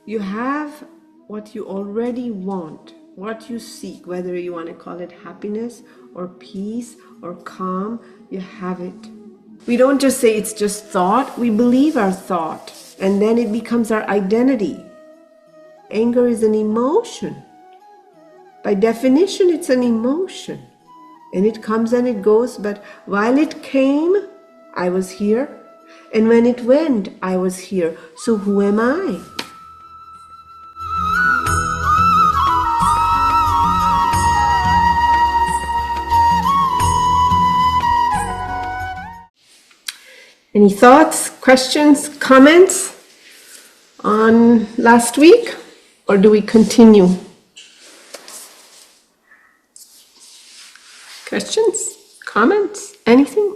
You have what you already want, what you seek, whether you want to call it happiness or peace or calm, you have it. We don't just say it's just thought, we believe our thought, and then it becomes our identity. Anger is an emotion. By definition, it's an emotion. And it comes and it goes, but while it came, I was here. And when it went, I was here. So who am I? Any thoughts, questions, comments on last week? Or do we continue? Questions, comments, anything?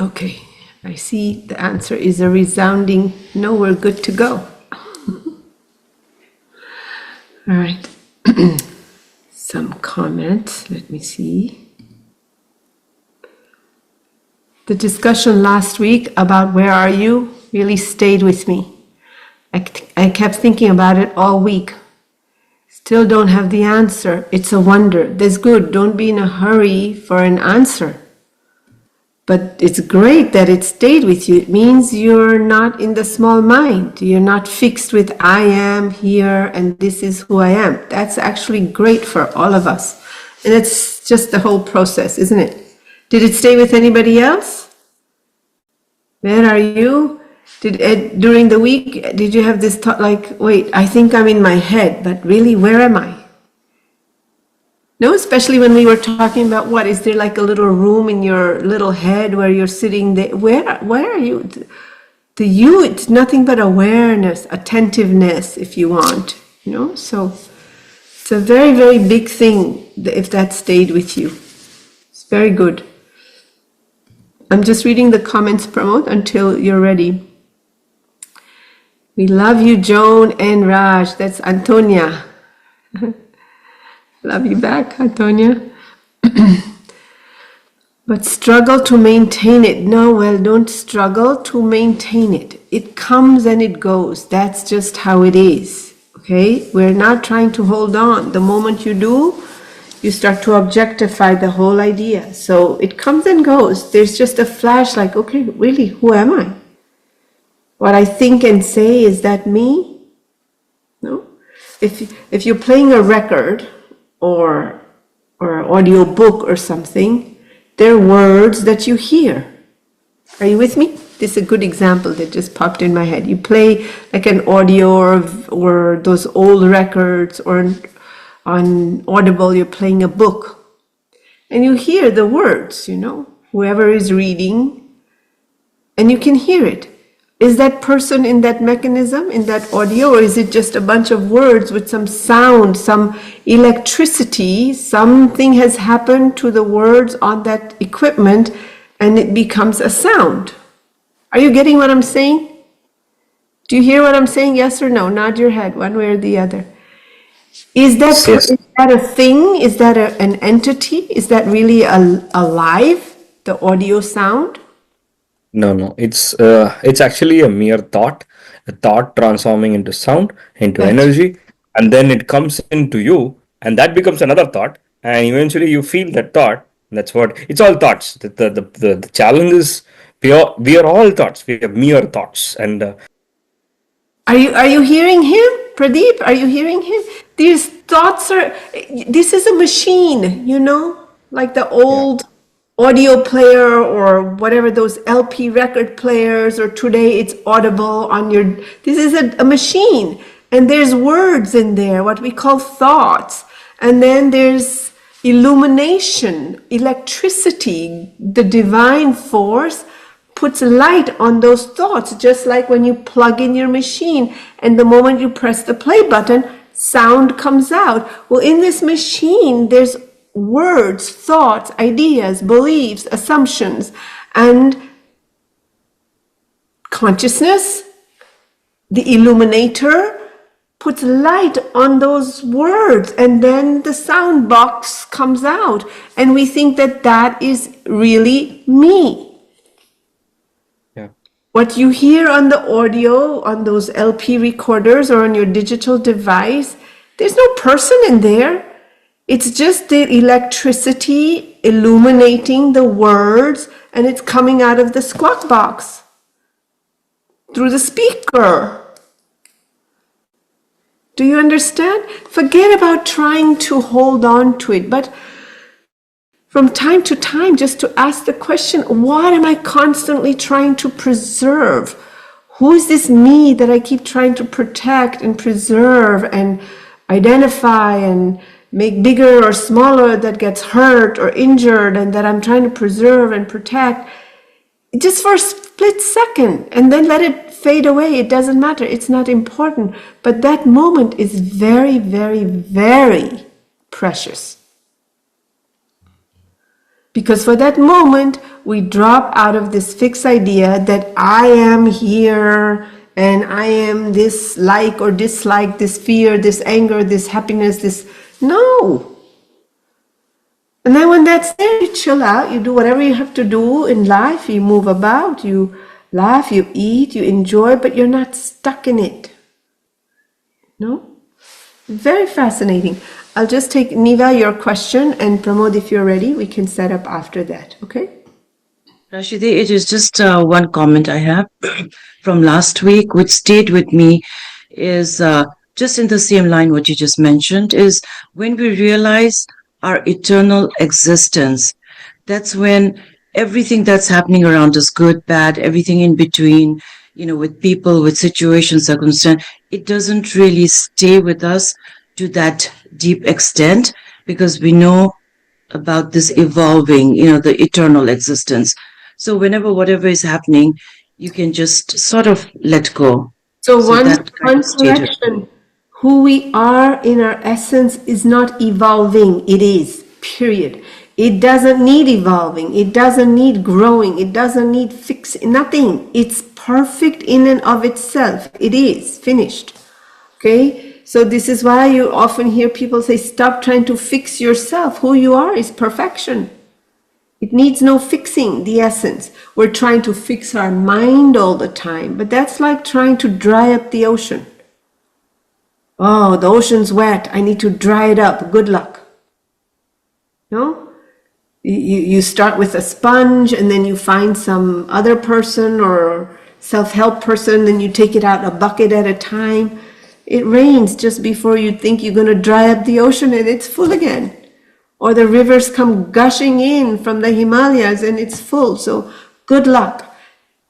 Okay, I see the answer is a resounding no, we're good to go. All right. Some comments, let me see. The discussion last week about where are you really stayed with me. I kept thinking about it all week. Still don't have the answer. It's a wonder. That's good. Don't be in a hurry for an answer. But it's great that it stayed with you. It means you're not in the small mind. You're not fixed with I am here and this is who I am. That's actually great for all of us. And it's just the whole process, isn't it? Did it stay with anybody else? Where are you? During the week, did you have this thought like, wait, I think I'm in my head, but really, where am I? No, especially when we were talking about what, is there like a little room in your little head where you're sitting there? Where are you? The you, it's nothing but awareness, attentiveness, if you want, you know? So it's a very, very big thing if that stayed with you. It's very good. I'm just reading the comments, Pramod, until you're ready. We love you, Joan and Raj. That's Antonia. Love you back, Antonia. But struggle to maintain it. No, well, don't struggle to maintain it. It comes and it goes. That's just how it is. Okay? We're not trying to hold on. The moment you do, you start to objectify the whole idea. So it comes and goes. There's just a flash like, okay, really, who am I? What I think and say, is that me? No? If you're playing a record or an audio book or something, there are words that you hear. Are you with me? This is a good example that just popped in my head. You play like an audio or those old records, or on Audible you're playing a book. And you hear the words, you know, whoever is reading, and you can hear it. Is that person in that mechanism, in that audio, or is it just a bunch of words with some sound, some electricity? Something has happened to the words on that equipment and it becomes a sound. Are you getting what I'm saying? Do you hear what I'm saying? Yes or no? Nod your head, one way or the other. Is that, Yes. is that a thing? Is that an entity? Is that really alive, the audio sound? No. It's actually a mere thought, a thought transforming into sound, into That's energy, and then it comes into you, and that becomes another thought, and eventually you feel that thought. That's what it's all thoughts. The challenge is we are all thoughts. We are mere thoughts, and Are you hearing him? Pradeep, are you hearing him? These thoughts are, this is a machine, you know, like the yeah. old audio player or whatever, those LP record players, or today it's Audible on your, this is a machine. And there's words in there, what we call thoughts. And then there's illumination, electricity, the divine force puts light on those thoughts, just like when you plug in your machine and the moment you press the play button, sound comes out. Well, in this machine, there's words, thoughts, ideas, beliefs, assumptions, and consciousness. The illuminator puts light on those words, and then the sound box comes out, and we think that that is really me. Yeah. What you hear on the audio, on those LP recorders or on your digital device, there's no person in there. It's just the electricity illuminating the words, and it's coming out of the squawk box through the speaker. Do you understand? Forget about trying to hold on to it, but from time to time, just to ask the question, what am I constantly trying to preserve? Who is this me that I keep trying to protect and preserve and identify and make bigger or smaller, that gets hurt or injured and that I'm trying to preserve and protect? Just for a split second, and then let it fade away. It doesn't matter. It's not important. But that moment is very, very, very precious. Because for that moment, we drop out of this fixed idea that I am here and I am this like or dislike, this fear, this anger, this happiness, this. No. And then when that's there, you chill out, you do whatever you have to do in life, you move about, you laugh, you eat, you enjoy, but you're not stuck in it. No? Very fascinating. I'll just take, Niva, your question, and Pramod, if you're ready, we can set up after that, okay? Rashidi, it is just one comment I have from last week, which stayed with me, is just in the same line what you just mentioned, is when we realize our eternal existence, that's when everything that's happening around us, good, bad, everything in between, with people, with situations, circumstance, it doesn't really stay with us to that deep extent, because we know about this evolving, the eternal existence. So whenever whatever is happening, you can just sort of let go. So one that kind of correction, who we are in our essence is not evolving, it is, period. It doesn't need evolving, it doesn't need growing, it doesn't need fixing, nothing. It's perfect in and of itself. It is finished. Okay? So this is why you often hear people say, stop trying to fix yourself. Who you are is perfection. It needs no fixing, the essence. We're trying to fix our mind all the time, but that's like trying to dry up the ocean. Oh, the ocean's wet. I need to dry it up. Good luck. No? You start with a sponge and then you find some other person or self-help person, then you take it out a bucket at a time. It rains just before you think you're going to dry up the ocean and it's full again. Or the rivers come gushing in from the Himalayas and it's full. So good luck.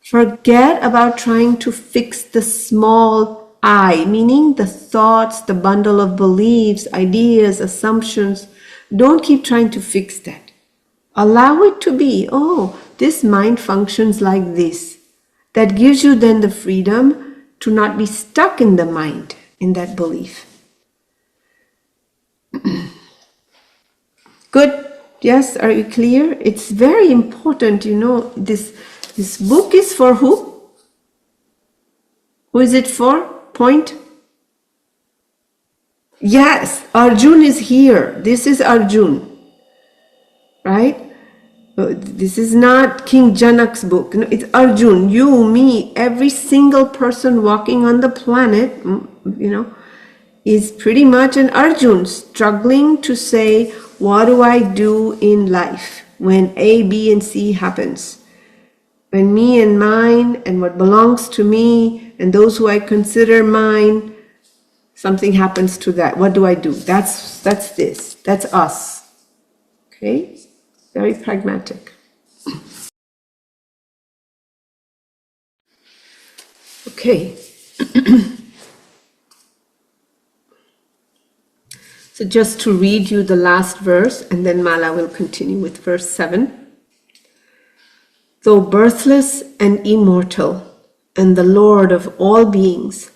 Forget about trying to fix the small I, meaning the thoughts, the bundle of beliefs, ideas, assumptions. Don't keep trying to fix that. Allow it to be, oh, this mind functions like this. That gives you then the freedom to not be stuck in the mind, in that belief. Good. Yes, are you clear? It's very important, this book is for who? Who is it for? Point? Yes, Arjun is here. This is Arjun. Right? This is not King Janak's book. No, it's Arjun, you, me, every single person walking on the planet, is pretty much an Arjun struggling to say, what do I do in life when A, B, and C happens? When me and mine and what belongs to me and those who I consider mine, something happens to that. What do I do? That's this. That's us. Okay? Very pragmatic. Okay. So just to read you the last verse, and then Mala will continue with verse 7. Though birthless and immortal, and the Lord of all beings,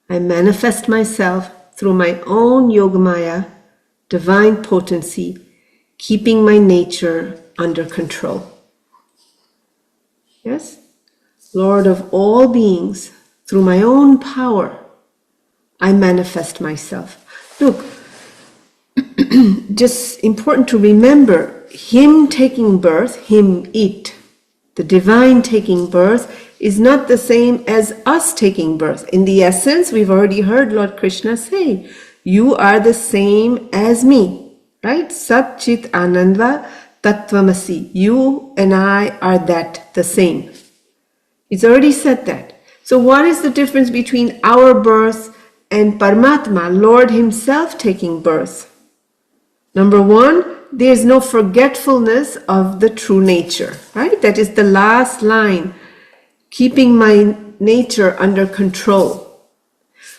I manifest myself through my own Yogamaya, divine potency, keeping my nature under control. Yes? Lord of all beings, through my own power, I manifest myself. Look, just important to remember, him taking birth, him, it, The divine taking birth is not the same as us taking birth. In the essence, we've already heard Lord Krishna say, you are the same as me, right? Sat Chit Ananda Tattvamasi. You and I are that, the same. He's already said that. So what is the difference between our birth and Paramatma, Lord himself taking birth? Number one, there is no forgetfulness of the true nature, right? That is the last line, keeping my nature under control.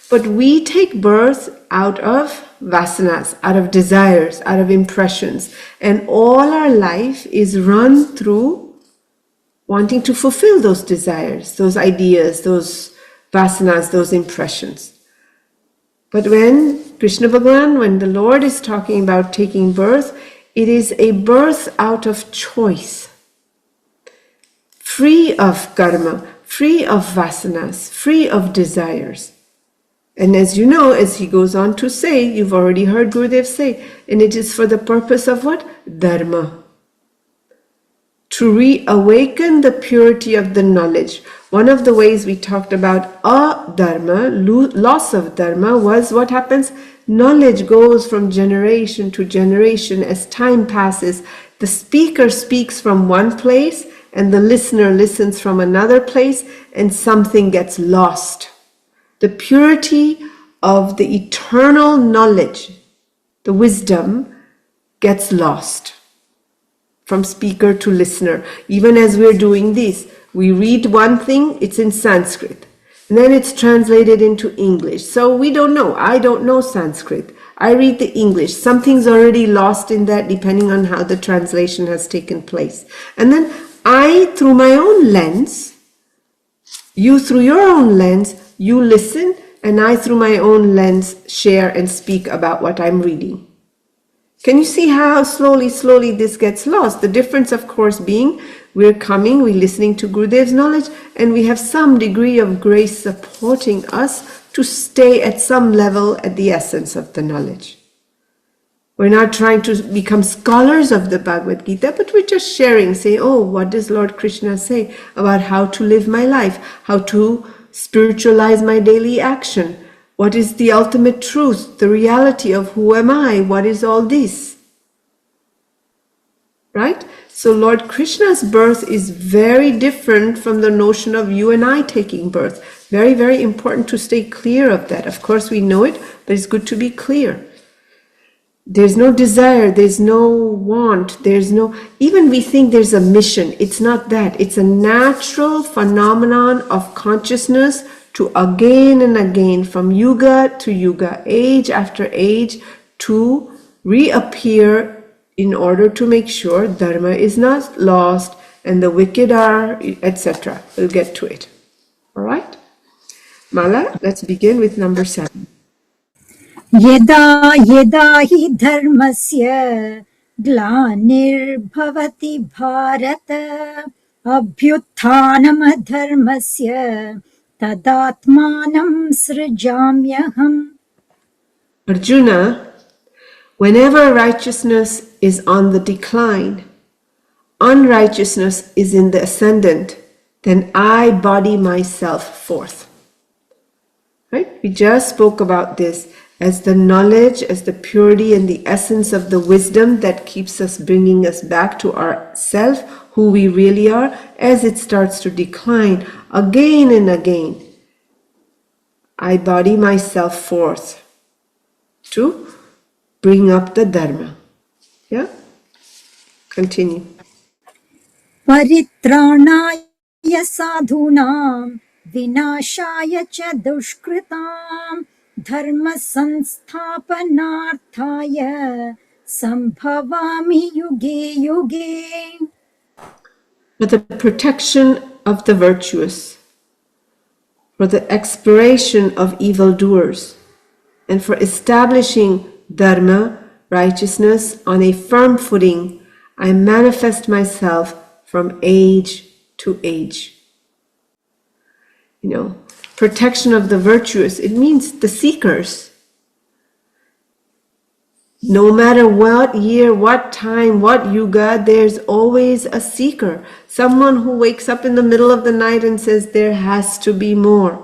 But we take birth out of vasanas, out of desires, out of impressions. And all our life is run through wanting to fulfill those desires, those ideas, those vasanas, those impressions. But when Krishna Bhagavan, when the Lord is talking about taking birth, it is a birth out of choice, free of karma, free of vasanas, free of desires. And as you know, as he goes on to say, you've already heard Gurudev say, and it is for the purpose of what? Dharma. To reawaken the purity of the knowledge. One of the ways we talked about a-dharma, loss of dharma, was what happens? Knowledge goes from generation to generation as time passes. The speaker speaks from one place and the listener listens from another place, and something gets lost. The purity of the eternal knowledge, the wisdom, gets lost from speaker to listener. Even as we're doing this, we read one thing, it's in Sanskrit, and then it's translated into English. So we don't know. I don't know Sanskrit. I read the English. Something's already lost in that depending on how the translation has taken place. And then I, through my own lens, you through your own lens, you listen, and I through my own lens share and speak about what I'm reading. Can you see how slowly this gets lost? The difference, of course, being we're listening to Gurudev's knowledge, and we have some degree of grace supporting us to stay at some level at the essence of the knowledge. We're not trying to become scholars of the Bhagavad Gita, but we're just sharing, saying, oh, what does Lord Krishna say about how to live my life, how to spiritualize my daily action? What is the ultimate truth, the reality of who am I? What is all this? Right? So Lord Krishna's birth is very different from the notion of you and I taking birth. Very, very important to stay clear of that. Of course, we know it, but it's good to be clear. There's no desire, there's no want, even we think there's a mission. It's not that. It's a natural phenomenon of consciousness to again and again, from yuga to yuga, age after age, to reappear in order to make sure dharma is not lost and the wicked are, etc. We'll get to it. All right? Mala, let's begin with number 7. यदा यदा हि धर्मस्य ग्लानिर्भवति Bharat अभ्युत्थानमधर्मस्य तदात्मानं सृजाम्यहम्. Arjuna, whenever righteousness is on the decline, unrighteousness is in the ascendant, then I body myself forth. Right? We just spoke about this as the knowledge, as the purity and the essence of the wisdom that keeps us, bringing us back to our self, who we really are, as it starts to decline again and again. I body myself forth to bring up the dharma. Yeah? Continue. परित्राणाय साधूनां विनाशाय च दुष्कृतां धर्म संस्थापनार्थाय संभवामि युगे युगे. For the protection of the virtuous, for the expiration of evildoers, and for establishing dharma, righteousness, on a firm footing, I manifest myself from age to age. Protection of the virtuous, it means the seekers. No matter what year, what time, what yuga, there's always a seeker. Someone who wakes up in the middle of the night and says, there has to be more.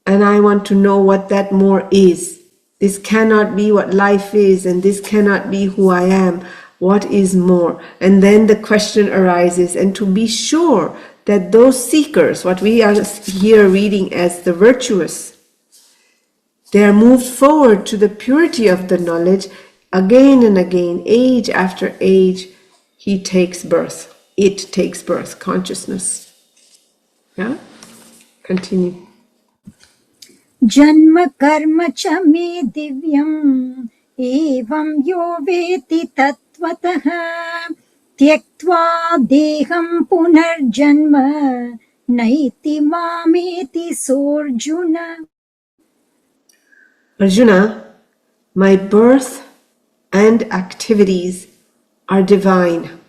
And I want to know what that more is. This cannot be what life is, and this cannot be who I am. What is more? And then the question arises, and to be sure that those seekers, what we are here reading as the virtuous, they are moved forward to the purity of the knowledge again and again, age after age. He takes birth. It takes birth, consciousness. Yeah? Continue. जन्म कर्म च मे दिव्यम् एवं यो वेति तत्त्वतः त्यक्त्वा देहं पुनर्जन्म नैति मामेति सोऽर्जुन. Arjuna, my birth and activities are divine.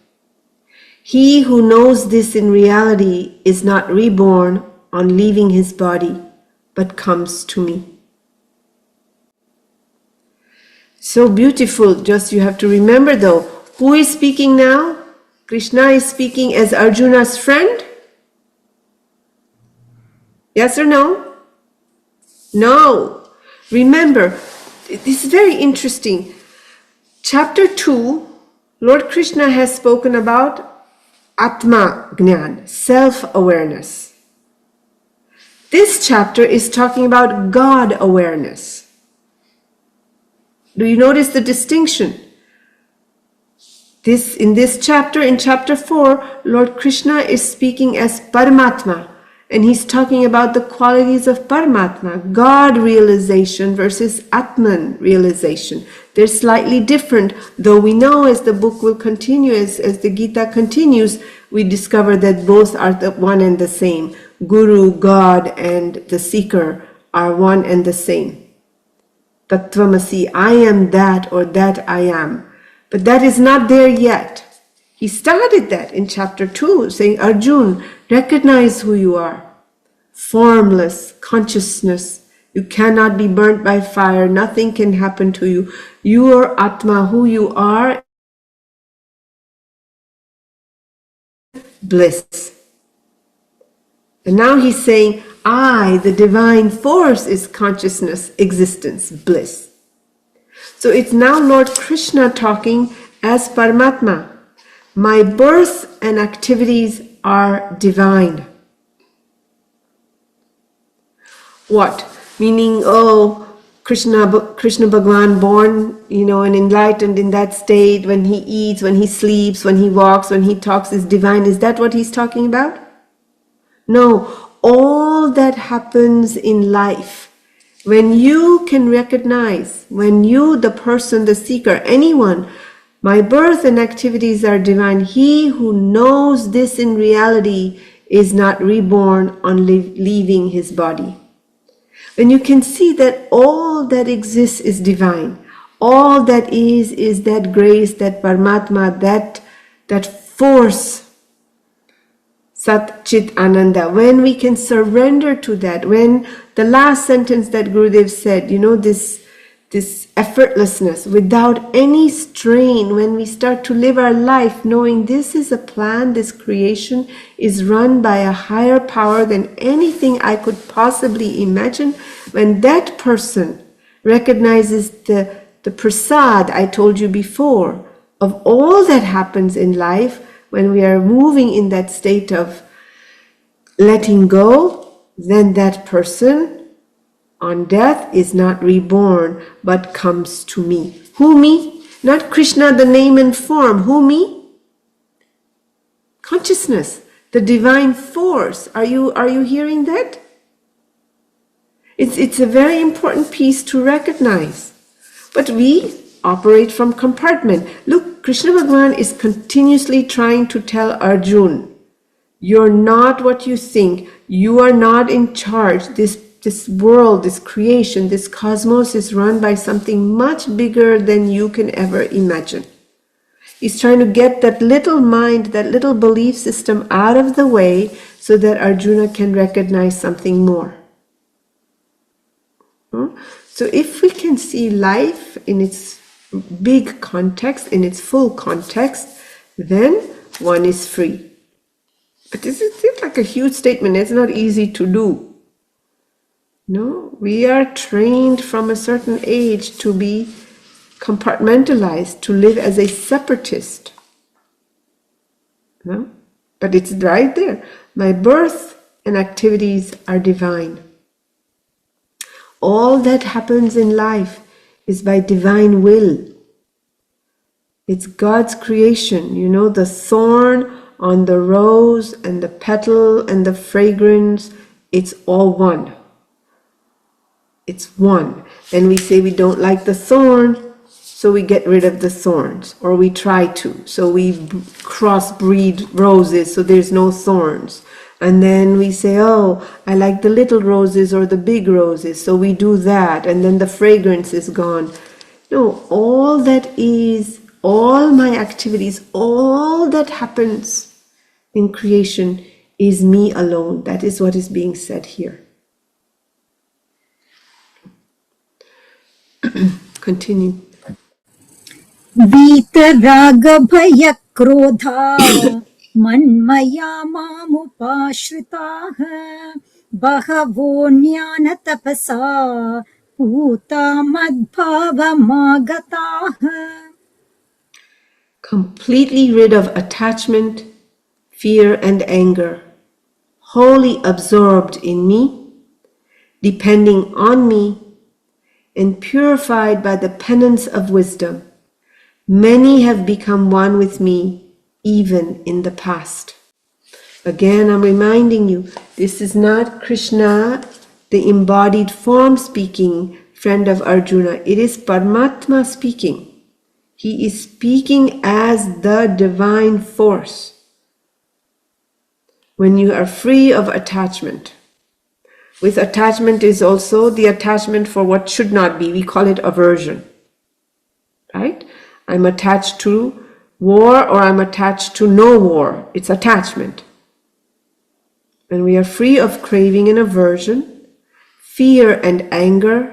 He who knows this in reality is not reborn on leaving his body, but comes to me. So beautiful. Just you have to remember though, who is speaking now? Krishna is speaking as Arjuna's friend? Yes or no? No. Remember, this is very interesting. Chapter 2, Lord Krishna has spoken about Atma Gnan, self-awareness. This chapter is talking about God awareness. Do you notice the distinction? In this chapter, in chapter 4, Lord Krishna is speaking as Paramatma, and he's talking about the qualities of Paramatma, God realization versus Atman realization. They're slightly different, though we know as the book will continue, as the Gita continues, we discover that both are the one and the same. Guru, God, and the seeker are one and the same. Tattvamasi, I am that, or that I am. But that is not there yet. He started that in chapter 2, saying, Arjun, recognize who you are. Formless consciousness. You cannot be burnt by fire. Nothing can happen to you. You are Atma, who you are. Bliss. And now he's saying, I, the divine force, is consciousness, existence, bliss. So it's now Lord Krishna talking as Paramatma. My birth and activities are divine. What? Meaning, Krishna Bhagwan born, and enlightened in that state, when he eats, when he sleeps, when he walks, when he talks is divine. Is that what he's talking about? No, all that happens in life, when you can recognize, when you, the person, the seeker, anyone, my birth and activities are divine. He who knows this in reality is not reborn on leaving his body. When you can see that all that exists is divine, all that is that grace, that Paramatma, that force, Sat Chit Ananda, when we can surrender to that, when the last sentence that Gurudev said, this effortlessness, without any strain, when we start to live our life knowing this is a plan, this creation is run by a higher power than anything I could possibly imagine, when that person recognizes the prasad I told you before, of all that happens in life, when we are moving in that state of letting go, then that person on death is not reborn, but comes to me. Who me? Not Krishna, the name and form. Who me? Consciousness, the divine force. Are you hearing that? It's a very important piece to recognize. But we operate from compartment. Look, Krishna Bhagavan is continuously trying to tell Arjun, you're not what you think. You are not in charge. This world, this creation, this cosmos is run by something much bigger than you can ever imagine. He's trying to get that little mind, that little belief system out of the way so that Arjuna can recognize something more. So if we can see life in its big context, in its full context, then one is free. But this seems like a huge statement. It's not easy to do. No, we are trained from a certain age to be compartmentalized, to live as a separatist. No? But it's right there. My birth and activities are divine. All that happens in life is by divine will. It's God's creation. You know, the thorn on the rose and the petal and the fragrance, it's all one. It's one. Then we say we don't like the thorn, so we get rid of the thorns, or we try to. So we crossbreed roses so there's no thorns. And then we say, oh, I like the little roses or the big roses, so we do that, and then the fragrance is gone. No, all that is, all my activities, all that happens in creation is me alone. That is what is being said here. Continue. वीतरागभयक्रोधा मन्मया मामुपाश्रिताः बहवो ज्ञानतपसा पूता मद्भावमागताः. Completely rid of attachment, fear, and anger, wholly absorbed in me, depending on me, and purified by the penance of wisdom. Many have become one with me, even in the past. Again, I'm reminding you, this is not Krishna, the embodied form speaking, friend of Arjuna. It is Paramatma speaking. He is speaking as the divine force. When you are free of attachment. With attachment is also the attachment for what should not be. We call it aversion. Right? I'm attached to war, or I'm attached to no war. It's attachment. When we are free of craving and aversion, fear and anger,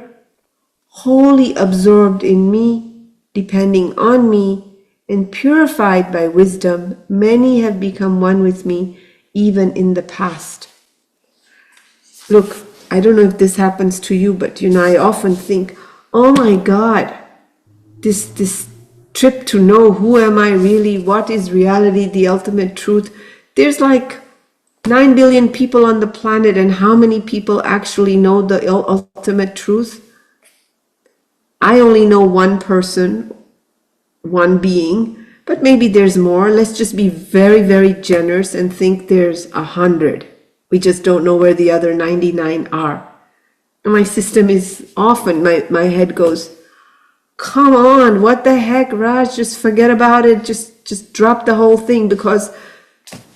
wholly absorbed in me, depending on me, and purified by wisdom, many have become one with me, even in the past. Look, I don't know if this happens to you, but I often think, oh my God, this trip to know who am I really, what is reality, the ultimate truth. There's like 9 billion people on the planet, and how many people actually know the ultimate truth? I only know one person, one being, but maybe there's more. Let's just be very, very generous and think there's 100. We just don't know where the other 99 are. And my system is often, my head goes, come on, what the heck, Raj, just forget about it, just drop the whole thing, because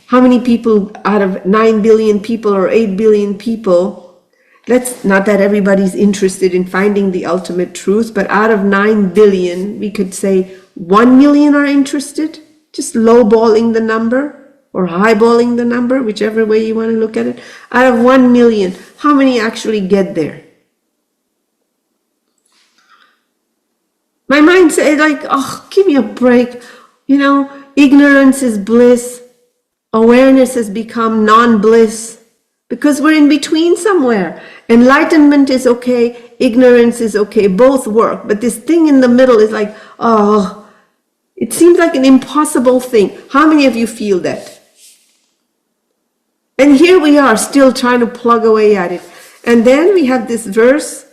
how many people out of 9 billion people or 8 billion people, not that everybody's interested in finding the ultimate truth, but out of 9 billion, we could say 1 million are interested, just lowballing the number or highballing the number, whichever way you want to look at it. Out of 1 million, how many actually get there? My mind said like, oh, give me a break. Ignorance is bliss. Awareness has become non-bliss because we're in between somewhere. Enlightenment is okay. Ignorance is okay. Both work. But this thing in the middle is like, oh, it seems like an impossible thing. How many of you feel that? And here we are still trying to plug away at it. And then we have this verse,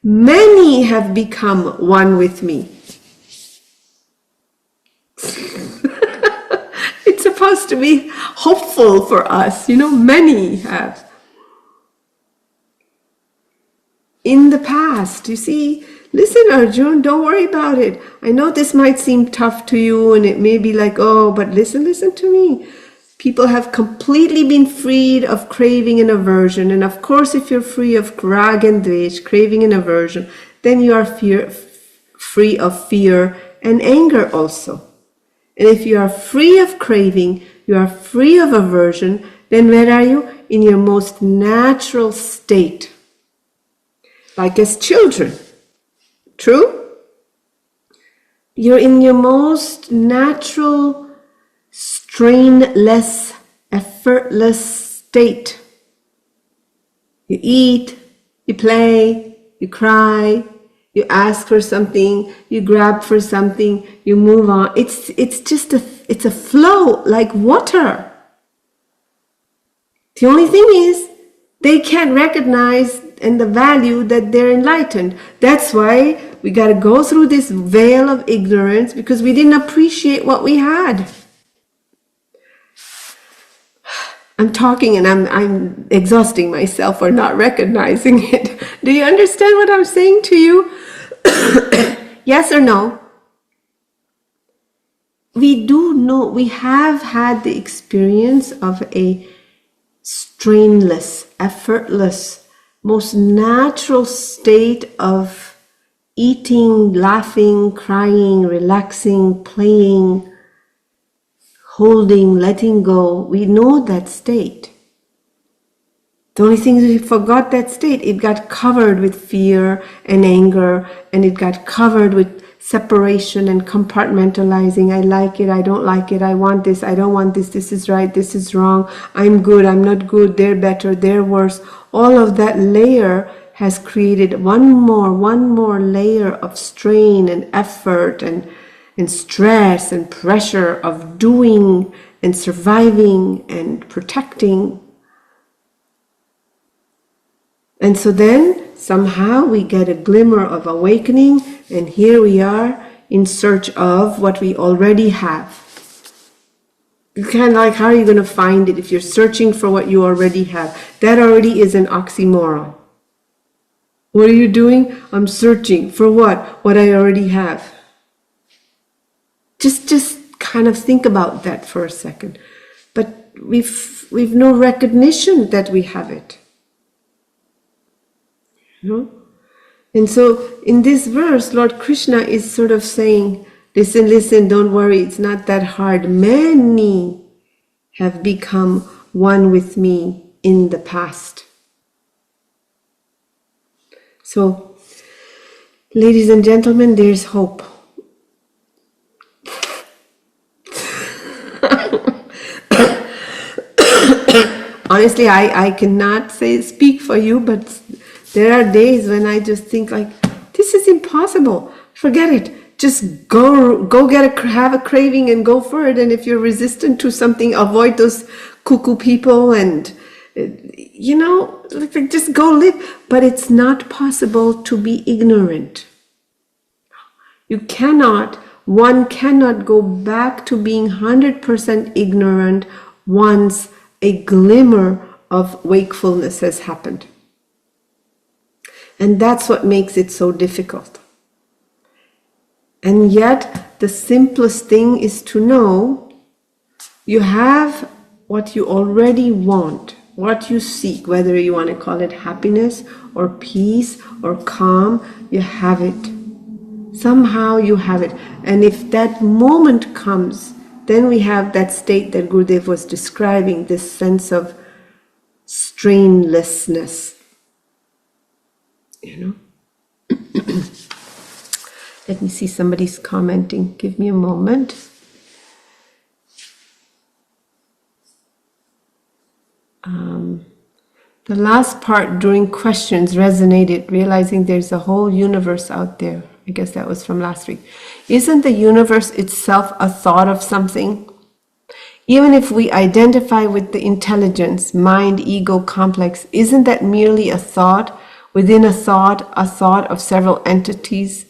many have become one with me. It's supposed to be hopeful for us, many have. In the past, you see, listen, Arjun, don't worry about it. I know this might seem tough to you and it may be like, oh, but listen to me. People have completely been freed of craving and aversion. And of course, if you're free of rag and dvesh, craving and aversion, then you are free of fear and anger also. And if you are free of craving, you are free of aversion, then where are you? In your most natural state. Like as children. True? You're in your most natural, strainless, effortless state. You eat, you play, you cry, you ask for something, you grab for something, you move on. It's just it's a flow like water. The only thing is, they can't recognize and the value that they're enlightened. That's why we got to go through this veil of ignorance, because we didn't appreciate what we had. I'm talking and I'm exhausting myself for not recognizing it. Do you understand what I'm saying to you? Yes or no? We do know, we have had the experience of a strainless, effortless, most natural state of eating, laughing, crying, relaxing, playing, holding, letting go. We know that state. The only thing is we forgot that state. It got covered with fear and anger, and it got covered with separation and compartmentalizing. I like it, I don't like it, I want this, I don't want this, this is right, this is wrong, I'm good, I'm not good, they're better, they're worse. All of that layer has created one more layer of strain and effort and stress and pressure of doing and surviving and protecting. And so then somehow we get a glimmer of awakening, and here we are in search of what we already have. You can't, like, how are you going to find it if you're searching for what you already have? That already is an oxymoron. What are you doing? I'm searching for what? What I already have. Just kind of think about that for a second. But we've no recognition that we have it. You know? And so in this verse, Lord Krishna is sort of saying, listen, don't worry, it's not that hard. Many have become one with me in the past. So, ladies and gentlemen, there's hope. Honestly, I cannot speak for you, but there are days when I just think like, this is impossible. Forget it. Just go have a craving and go for it. And if you're resistant to something, avoid those cuckoo people and, just go live. But it's not possible to be ignorant. One cannot go back to being 100% ignorant once a glimmer of wakefulness has happened. And that's what makes it so difficult. And yet, the simplest thing is to know you have what you already want, what you seek, whether you want to call it happiness or peace or calm, you have it. Somehow you have it. And if that moment comes, then we have that state that Gurudev was describing, this sense of strainlessness. Let me see, somebody's commenting. Give me a moment. The last part during questions resonated, realizing there's a whole universe out there. I guess that was from last week. Isn't the universe itself a thought of something? Even if we identify with the intelligence, mind, ego complex, isn't that merely a thought within a thought of several entities?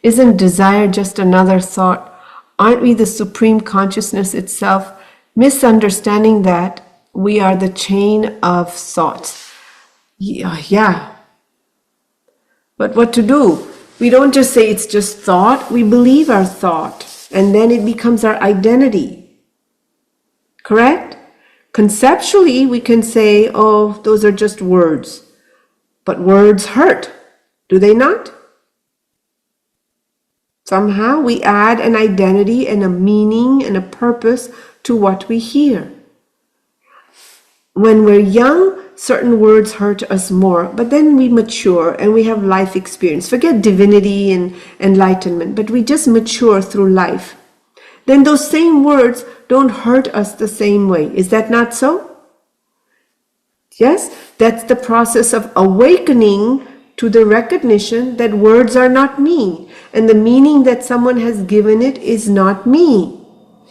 Isn't desire just another thought? Aren't we the supreme consciousness itself? Misunderstanding that we are the chain of thoughts. Yeah. But what to do? We don't just say it's just thought, we believe our thought, and then it becomes our identity. Correct? Conceptually, we can say, oh, those are just words. But words hurt, do they not? Somehow we add an identity and a meaning and a purpose to what we hear. When we're young, certain words hurt us more, but then we mature and we have life experience. Forget divinity and enlightenment, but we just mature through life. Then those same words don't hurt us the same way. Is that not so? Yes, that's the process of awakening to the recognition that words are not me, and the meaning that someone has given it is not me.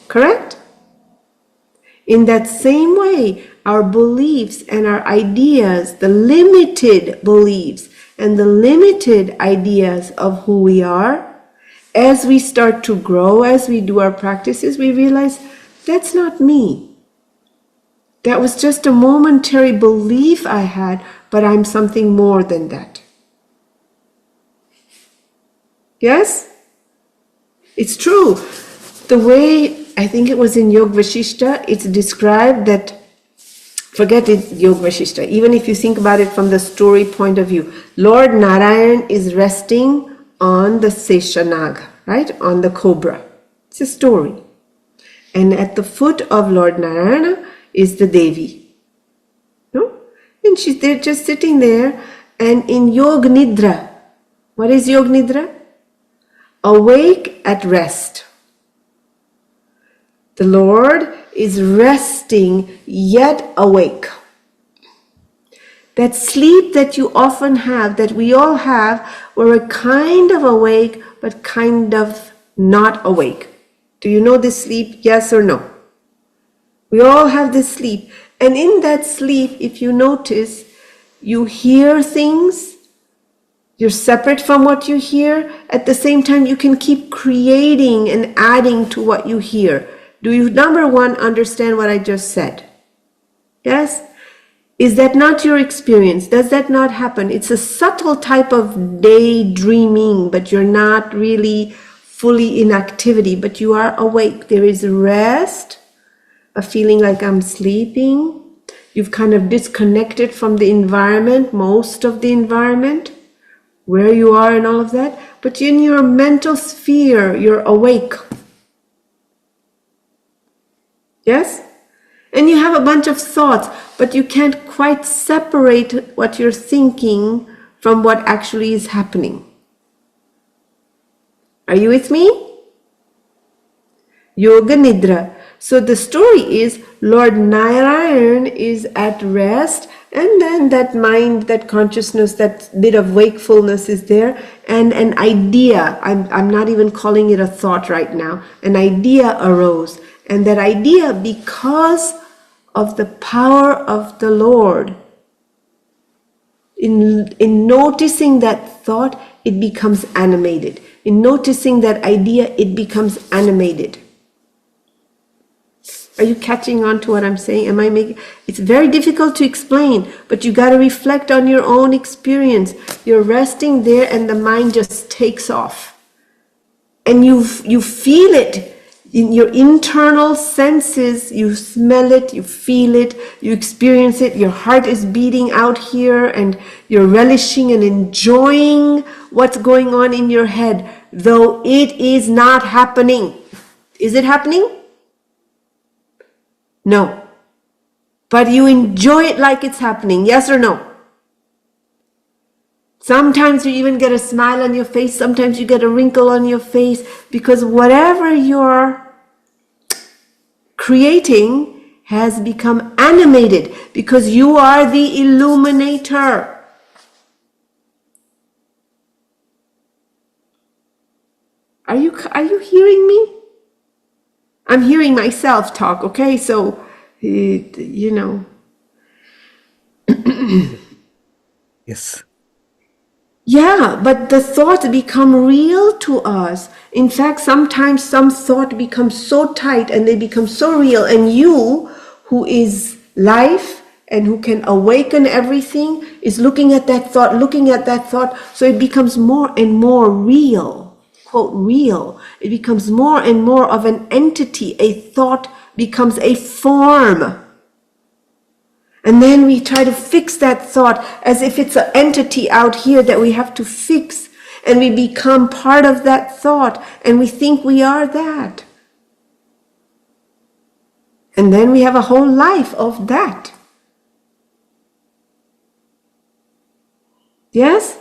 Correct? In that same way, our beliefs and our ideas, the limited beliefs and the limited ideas of who we are, as we start to grow, as we do our practices, we realize that's not me. That was just a momentary belief I had, but I'm something more than that. Yes? It's true. The way, I think it was in Yoga Vashishta, it's described that, forget it, Yoga Vashishta, even if you think about it from the story point of view, Lord Narayan is resting on the Seshanag, right? On the cobra. It's a story. And at the foot of Lord Narayana is the Devi. No? And they're just sitting there, and in Yoga Nidra. What is Yoga Nidra? Awake at rest. The Lord is resting yet awake. That sleep that you often have, that we all have, we're kind of awake but kind of not awake. Do you know this sleep? Yes or no? We all have this sleep. And in that sleep, if you notice, you hear things. You're separate from what you hear. At the same time, you can keep creating and adding to what you hear. Do you, number one, understand what I just said? Yes? Is that not your experience? Does that not happen? It's a subtle type of daydreaming, but you're not really fully in activity, but you are awake. There is rest, a feeling like I'm sleeping. You've kind of disconnected from the environment, most of the environment, where you are and all of that, but in your mental sphere, you're awake. Yes? And you have a bunch of thoughts, but you can't quite separate what you're thinking from what actually is happening. Are you with me? Yoga Nidra. So the story is Lord Narayan is at rest, and then that mind, that consciousness, that bit of wakefulness is there, and an idea, I'm not even calling it a thought right now, an idea arose. And that idea, because of the power of the Lord, in noticing that thought, it becomes animated. In noticing that idea, it becomes animated. Are you catching on to what I'm saying? Am I making? It's very difficult to explain, but you got to reflect on your own experience. You're resting there, and the mind just takes off, and you feel it in your internal senses. You smell it, you feel it, you experience it. Your heart is beating out here, and you're relishing and enjoying what's going on in your head, though it is not happening. Is it happening? No. But you enjoy it like it's happening. Yes or no? Sometimes you even get a smile on your face. Sometimes you get a wrinkle on your face, because whatever you're creating has become animated, because you are the illuminator. Are you hearing me? I'm hearing myself talk, okay? So, you know. Yes. Yeah, but the thoughts become real to us. In fact, sometimes some thought becomes so tight and they become so real. And you, who is life and who can awaken everything, is looking at that thought. So it becomes more and more real. Quote, real. It becomes more and more of an entity. A thought becomes a form. And then we try to fix that thought as if it's an entity out here that we have to fix. And we become part of that thought. And we think we are that. And then we have a whole life of that. Yes?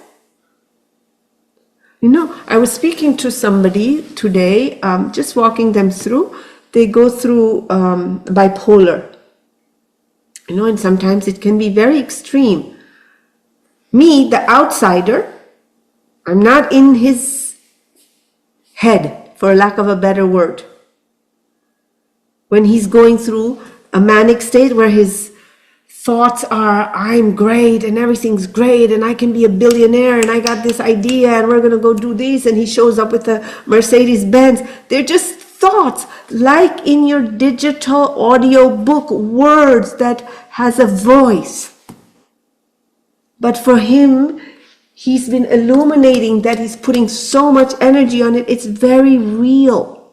You know, I was speaking to somebody today, just walking them through. They go through bipolar. You know, and sometimes it can be very extreme. Me, the outsider, I'm not in his head, for lack of a better word. When he's going through a manic state where his thoughts are, I'm great and everything's great and I can be a billionaire and I got this idea and we're going to go do this, and he shows up with a Mercedes Benz. They're just thoughts, like in your digital audio book, words that has a voice. But for him, he's been illuminating that, he's putting so much energy on it. It's very real.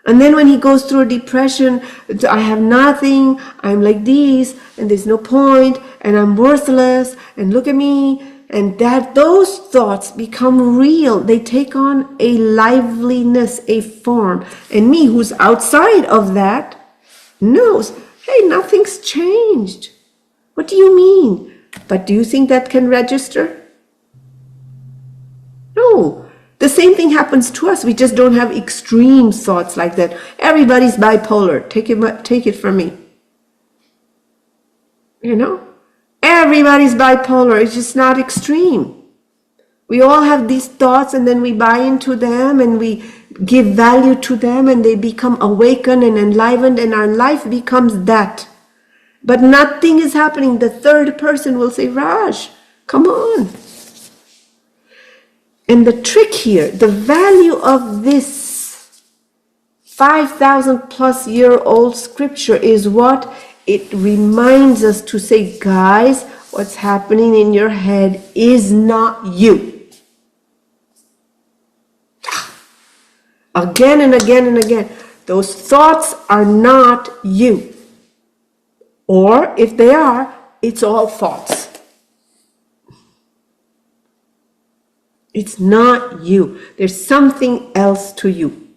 And then when he goes through a depression, I have nothing, I'm like this, and there's no point, and I'm worthless, and look at me, and that those thoughts become real. They take on a liveliness, a form. And me, who's outside of that, knows, hey, nothing's changed. What do you mean? But do you think that can register? No. The same thing happens to us. We just don't have extreme thoughts like that. Everybody's bipolar. Take it from me. You know? Everybody's bipolar. It's just not extreme. We all have these thoughts and then we buy into them and we give value to them and they become awakened and enlivened and our life becomes that. But nothing is happening. The third person will say, Raj, come on. And the trick here, the value of this 5,000 plus year old scripture is what? It reminds us to say, guys, what's happening in your head is not you. Again and again and again. Those thoughts are not you. Or if they are, it's all thoughts. It's not you. There's something else to you.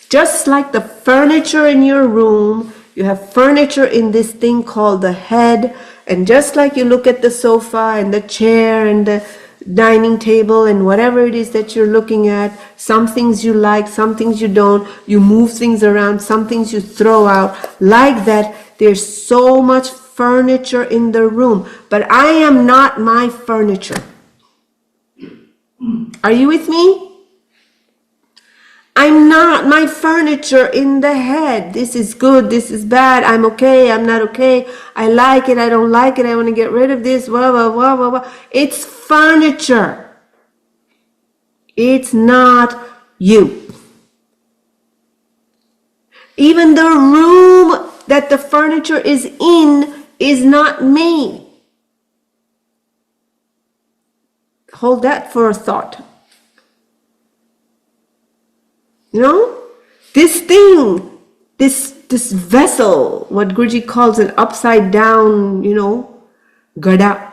Just like the furniture in your room, you have furniture in this thing called the head. And just like you look at the sofa and the chair and the dining table and whatever it is that you're looking at, some things you like, some things you don't, you move things around, some things you throw out. Like that, there's so much furniture in the room. But I am not my furniture. Are you with me? I'm not my furniture in the head. This is good, this is bad, I'm okay, I'm not okay, I like it, I don't like it, I want to get rid of this, blah, blah, blah, blah, blah. It's furniture. It's not you. Even the room that the furniture is in is not me. Hold that for a thought. You know, this thing, this vessel, what Guruji calls an upside down, you know, gada,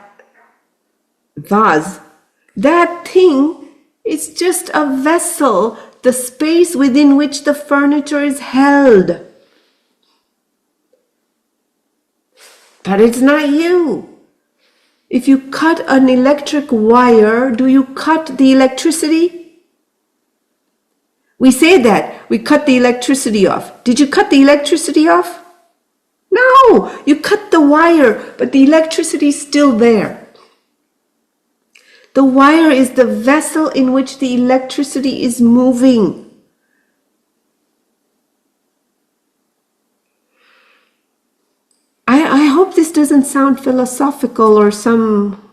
vase, that thing is just a vessel, the space within which the furniture is held. But it's not you. If you cut an electric wire, do you cut the electricity? We say that. We cut the electricity off. Did you cut the electricity off? No, you cut the wire, but the electricity is still there. The wire is the vessel in which the electricity is moving. I hope this doesn't sound philosophical or some...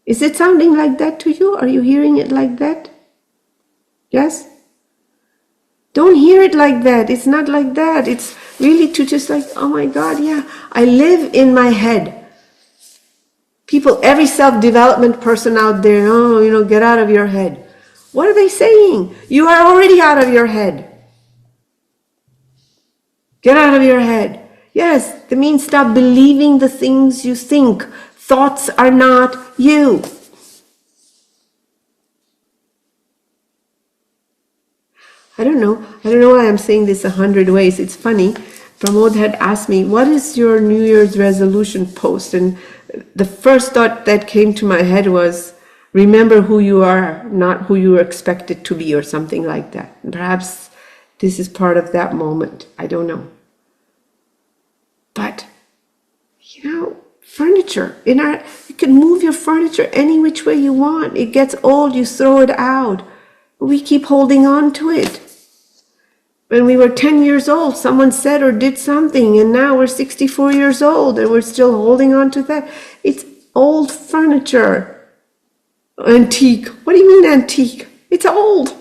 Is it sounding like that to you? Are you hearing it like that? Yes? Don't hear it like that. It's not like that. It's really to just like, oh my God, yeah, I live in my head. People, every self-development person out there, oh, you know, get out of your head. What are they saying? You are already out of your head. Get out of your head. Yes, that means stop believing the things you think. Thoughts are not you. I don't know why I'm saying this 100 ways. It's funny. Pramod had asked me, what is your New Year's resolution post? And the first thought that came to my head was, remember who you are, not who you are expected to be, or something like that. Perhaps this is part of that moment. I don't know. But, furniture, you can move your furniture any which way you want. It gets old, you throw it out. We keep holding on to it. When we were 10 years old, someone said or did something, and now we're 64 years old and we're still holding on to that. It's old furniture. Antique. What do you mean antique? It's old.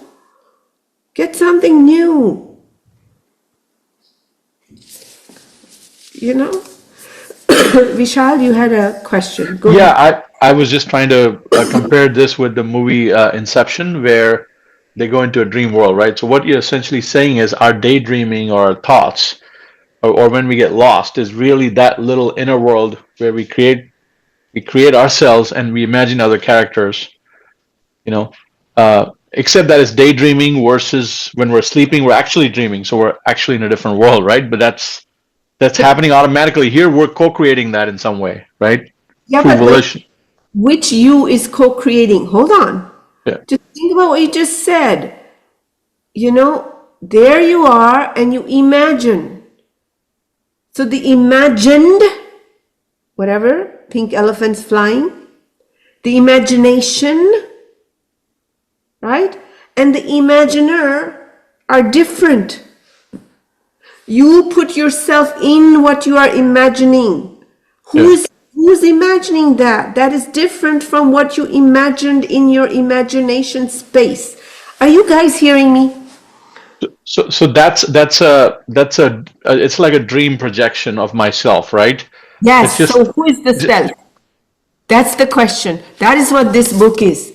Get something new. Vishal, you had a question. Go ahead. Yeah, I was just trying to compare this with the movie Inception, where they go into a dream world, right? So what you're essentially saying is our daydreaming or our thoughts, or when we get lost, is really that little inner world where we create ourselves and we imagine other characters, except that it's daydreaming versus when we're sleeping, we're actually dreaming. So we're actually in a different world, right? But that's happening automatically. Here, we're co-creating that in some way, right? Yeah, Through but volition. which you is co-creating? Hold on. Yeah. Just think about what you just said. There you are and you imagine. So the imagined, whatever, pink elephants flying, the imagination, right? And the imaginer are different. You put yourself in what you are imagining. Who's imagining that? That is different from what you imagined in your imagination space. Are you guys hearing me? So that's it's like a dream projection of myself, right? It's Yes. just So who is the self? That's the question. That is what this book is.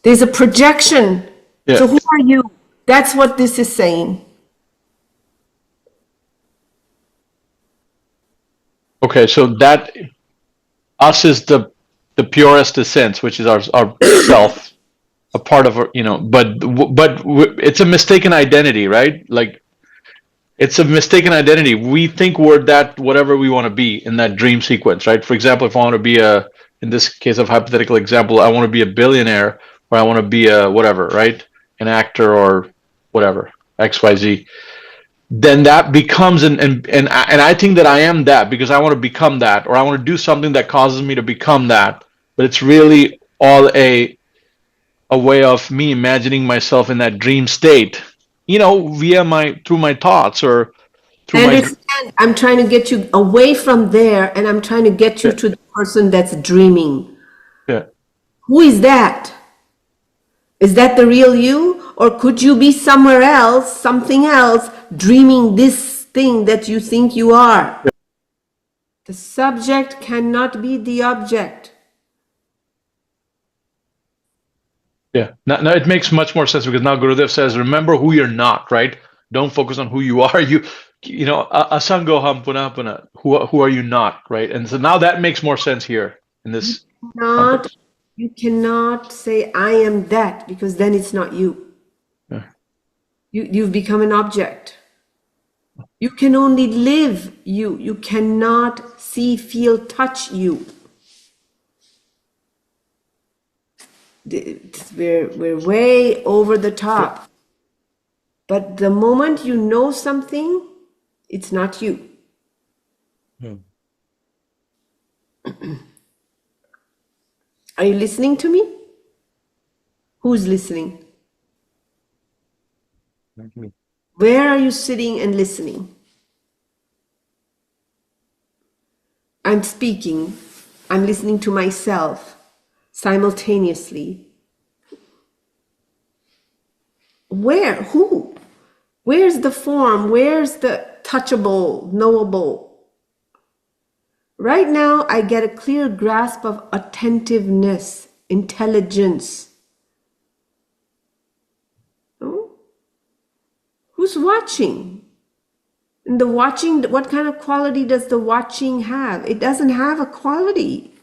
There's a projection. Yeah. So who are you? That's what this is saying. Okay, so that us is the purest essence, which is our self, a part of our, but it's a mistaken identity, right? Like it's a mistaken identity. We think we're that whatever we want to be in that dream sequence, right? For example, if I want to be in this case of hypothetical example, I want to be a billionaire, or I want to be a whatever, right? An actor or whatever, XYZ. Then that becomes and I think that I am that because I want to become that, or I want to do something that causes me to become that. But it's really all a way of me imagining myself in that dream state, through my thoughts or through I my. understand. I'm trying to get you away from there, and I'm trying to get you to the person that's dreaming. Yeah. Who is that? Is that the real you? Or could you be somewhere else, something else, dreaming this thing that you think you are? The subject cannot be the object. Yeah. Now it makes much more sense because now Gurudev says, remember who you're not, right? Don't focus on who you are. Asangoham punapuna. Who are you not, right? And so now that makes more sense here in this context. You cannot say I am that, because then it's not you. Yeah. You've become an object. You can only live you. You cannot see, feel, touch you. We're way over the top. But the moment you know something, it's not you. Are you listening to me? Who's listening? Not me. Where are you sitting and listening? I'm speaking. I'm listening to myself simultaneously. Where? Who? Where's the form? Where's the touchable, knowable? Right now, I get a clear grasp of attentiveness, intelligence. Oh? Who's watching? And the watching, what kind of quality does the watching have? It doesn't have a quality.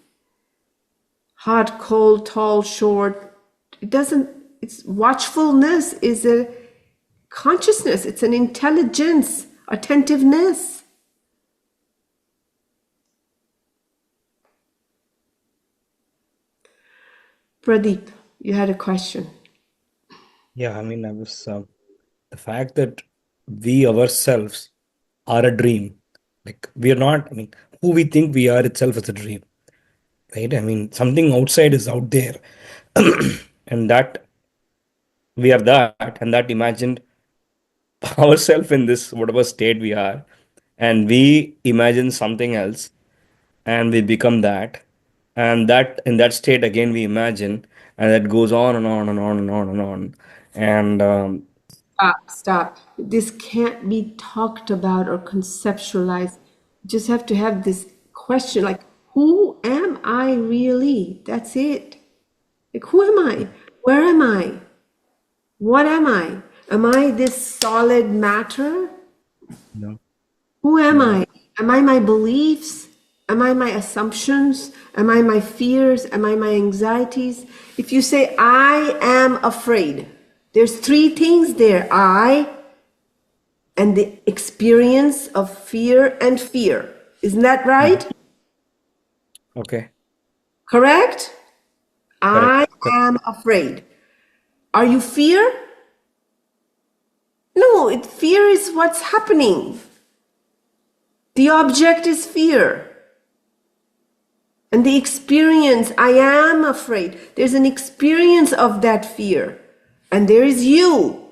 Hot, cold, tall, short. It doesn't, it's watchfulness is a consciousness. It's an intelligence, attentiveness. Pradeep, you had a question. Yeah, I mean, I was the fact that we ourselves are a dream. Like we are not, I mean, who we think we are itself is a dream, right? I mean, something outside is out there, and that we are that, and that imagined ourselves in this whatever state we are, and we imagine something else, and we become that, and that in that state again we imagine, and that goes on and on and on and on and on, and Stop. This can't be talked about or conceptualized. You just have to have this question like, who am I really? That's it. Like, who am I? Where am I? What am I? Am I this solid matter? no, Who am no, I? Am I my beliefs? Am I my assumptions? Am I my fears? Am I my anxieties? If you say, I am afraid, there's three things there: I and the experience of fear and fear. Isn't that right? okay, Correct? I correct, correct. am afraid. Are you fear? No, fear is what's happening. The object is fear. And the experience, I am afraid. There's an experience of that fear. And there is you.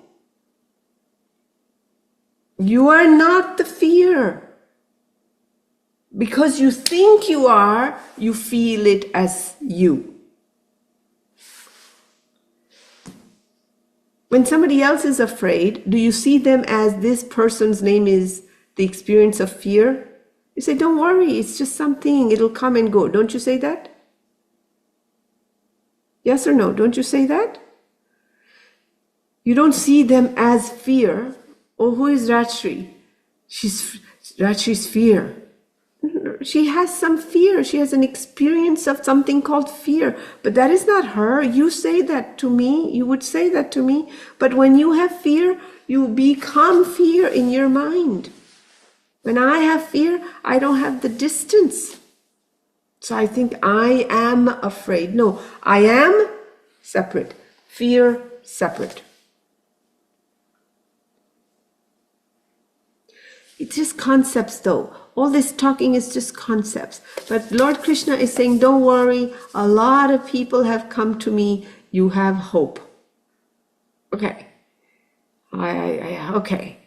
You are not the fear. Because you think you are, you feel it as you. When somebody else is afraid, do you see them as this person's name is the experience of fear? You say, don't worry, it's just something, it'll come and go. Don't you say that? Yes or no? Don't you say that? You don't see them as fear. Oh, who is Rajshree? Rajshree's fear. She has some fear. She has an experience of something called fear. But that is not her. You say that to me. You would say that to me. But when you have fear, you become fear in your mind. When I have fear, I don't have the distance. So I think I am afraid. No, I am separate. Fear separate. It's just concepts though. All this talking is just concepts. But Lord Krishna is saying, don't worry. A lot of people have come to me. You have hope. Okay. Okay.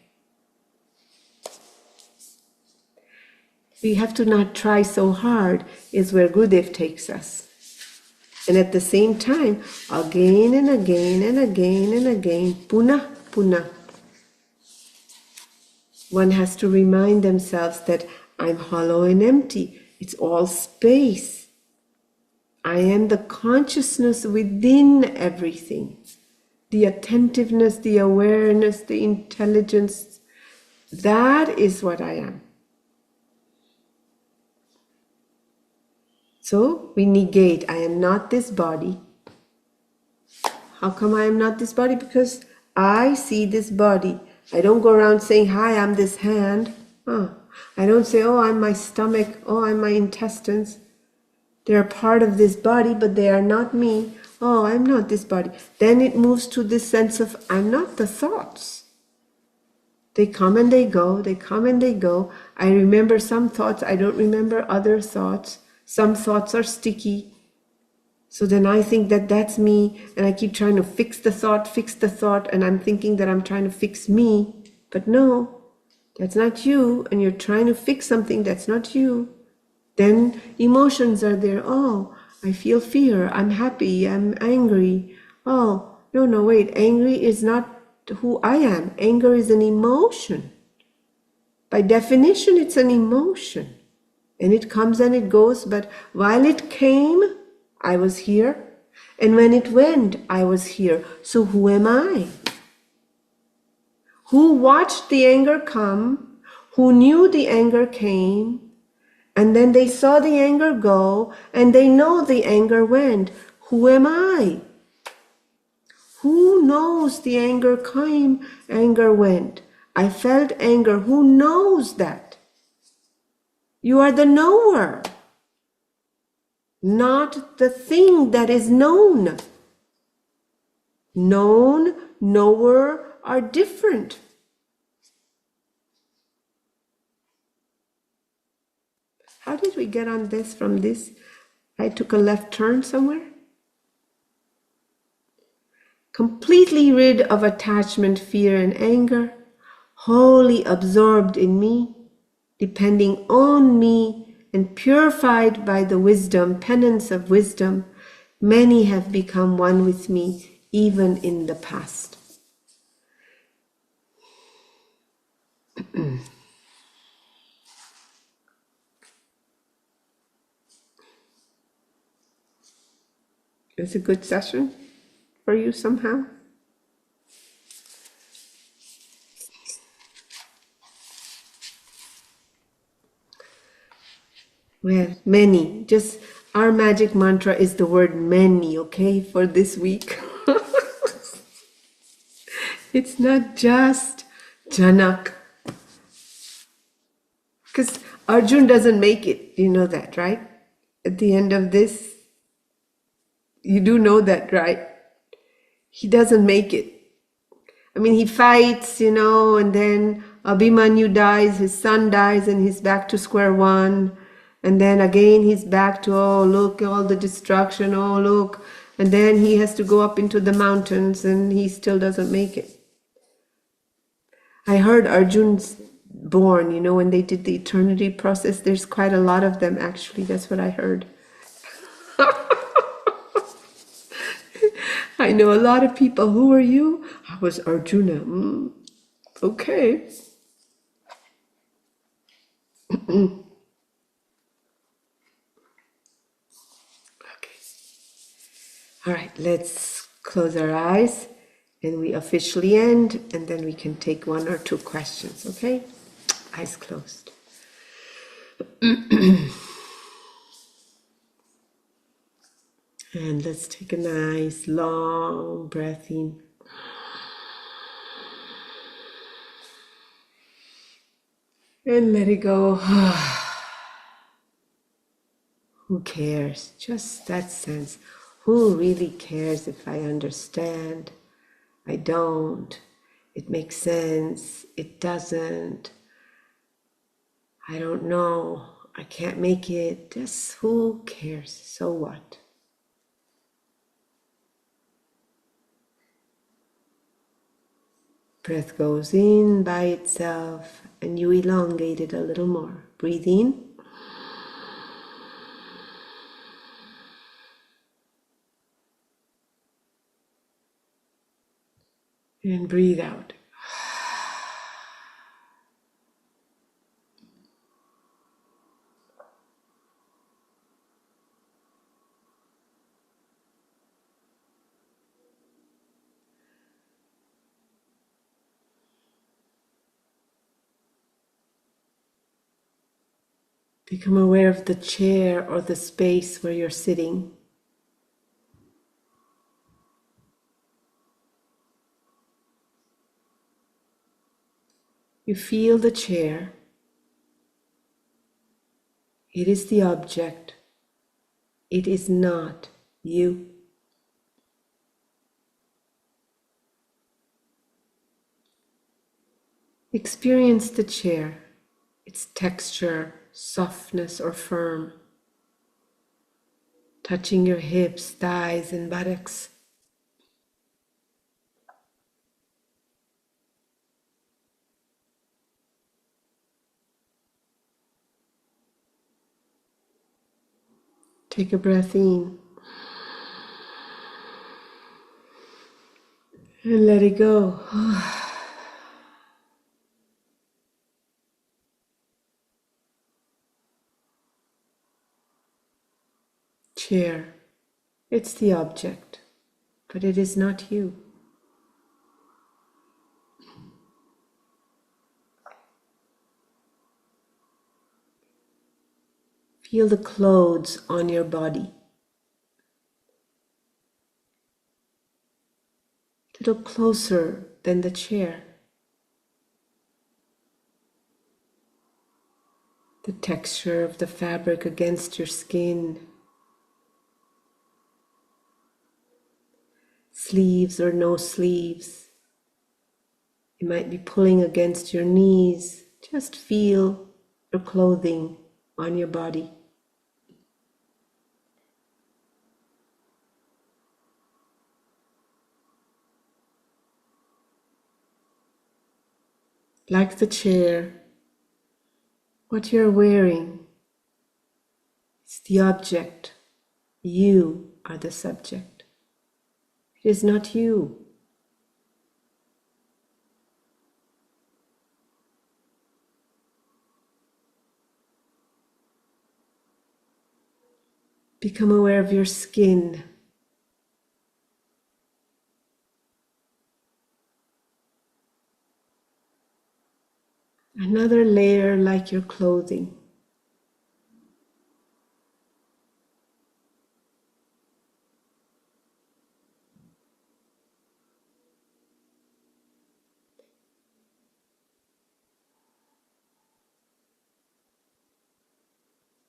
We have to not try so hard is where Gurudev takes us. And at the same time, again and again and again and again, puna, puna. One has to remind themselves that I'm hollow and empty. It's all space. I am the consciousness within everything. The attentiveness, the awareness, the intelligence. That is what I am. So we negate, I am not this body. How come I am not this body? Because I see this body. I don't go around saying, hi, I'm this hand. I don't say, oh, I'm my stomach. Oh, I'm my intestines. They're part of this body, but they are not me. Oh, I'm not this body. Then it moves to this sense of, I'm not the thoughts. They come and they go. They come and they go. I remember some thoughts. I don't remember other thoughts. Some thoughts are sticky. So then I think that that's me, and I keep trying to fix the thought, and I'm thinking that I'm trying to fix me. But no, that's not you, and you're trying to fix something that's not you. Then emotions are there. Oh, I feel fear. I'm happy. I'm angry. Oh, no, wait. Angry is not who I am. Anger is an emotion. By definition, it's an emotion. And it comes and it goes, but while it came, I was here. And when it went, I was here. So who am I? Who watched the anger come, who knew the anger came, and then they saw the anger go, and they know the anger went. Who am I? Who knows the anger came, anger went? I felt anger. Who knows that? You are the knower. not the thing that is known. Known, knower are different. How did we get on this from this? I took a left turn somewhere. Completely rid of attachment, fear, and anger, wholly absorbed in me, depending on me, and purified by the wisdom, penance of wisdom, many have become one with me, even in the past. It's a good session for you somehow. Well, many. Just our magic mantra is the word many, okay, for this week. It's not just Janak. Because Arjun doesn't make it. You know that, right? At the end of this, you do know that, right? He doesn't make it. I mean, he fights, and then Abhimanyu dies, his son dies, and he's back to square one. And then again, he's back to, oh, look, all the destruction, oh, look. And then he has to go up into the mountains, and he still doesn't make it. I heard Arjun's born, when they did the eternity process. There's quite a lot of them, actually. That's what I heard. I know a lot of people. Who are you? I was Arjuna. Okay. Okay. All right, let's close our eyes and we officially end, and then we can take one or two questions, okay? Eyes closed. And let's take a nice long breath in. And let it go. Who cares? Just that sense. Who really cares if I understand? I don't. It makes sense. It doesn't. I don't know. I can't make it. Just who cares? So what? Breath goes in by itself and you elongate it a little more. Breathe in. And breathe out. Become aware of the chair or the space where you're sitting. You feel the chair. It is the object. It is not you. Experience the chair, its texture, softness, or firm, touching your hips, thighs, and buttocks. Take a breath in and let it go. Chair, it's the object, but it is not you. Feel the clothes on your body. A little closer than the chair. The texture of the fabric against your skin. sleeves or no sleeves. You might be pulling against your knees. Just feel your clothing on your body. Like the chair, what you're wearing is the object. You are the subject. It is not you. Become aware of your skin. Another layer like your clothing.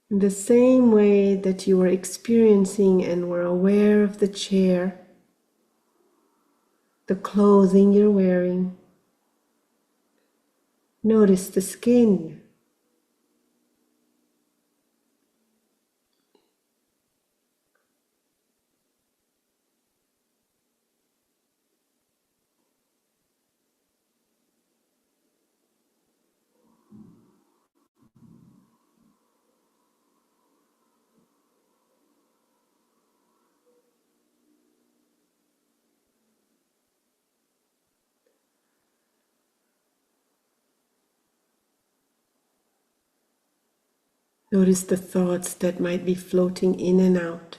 In the same way that you were experiencing and were aware of the chair, the clothing you're wearing, notice the skin. Notice the thoughts that might be floating in and out.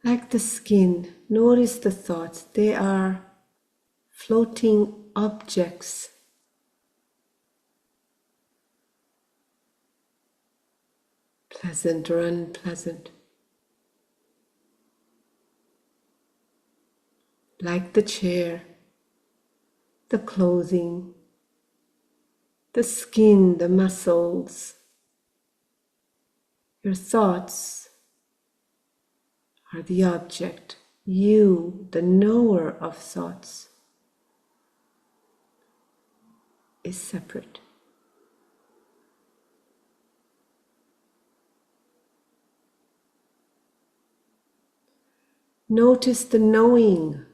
Like the skin, notice the thoughts. They are floating objects. Pleasant or unpleasant. Like the chair, the clothing, the skin, the muscles. Your thoughts are the object. You, the knower of thoughts, is separate. Notice the knowing.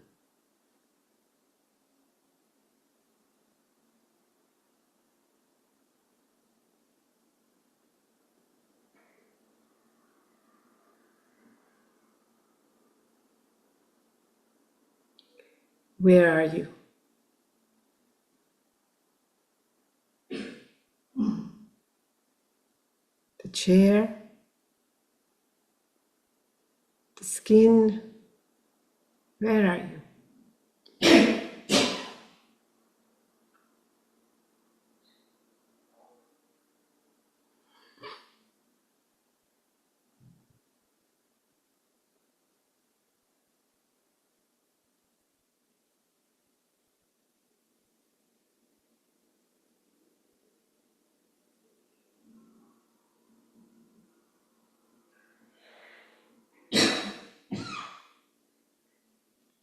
Where are you? The chair, the skin, where are you?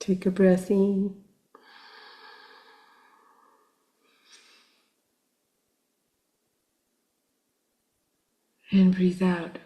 Take a breath in. And breathe out.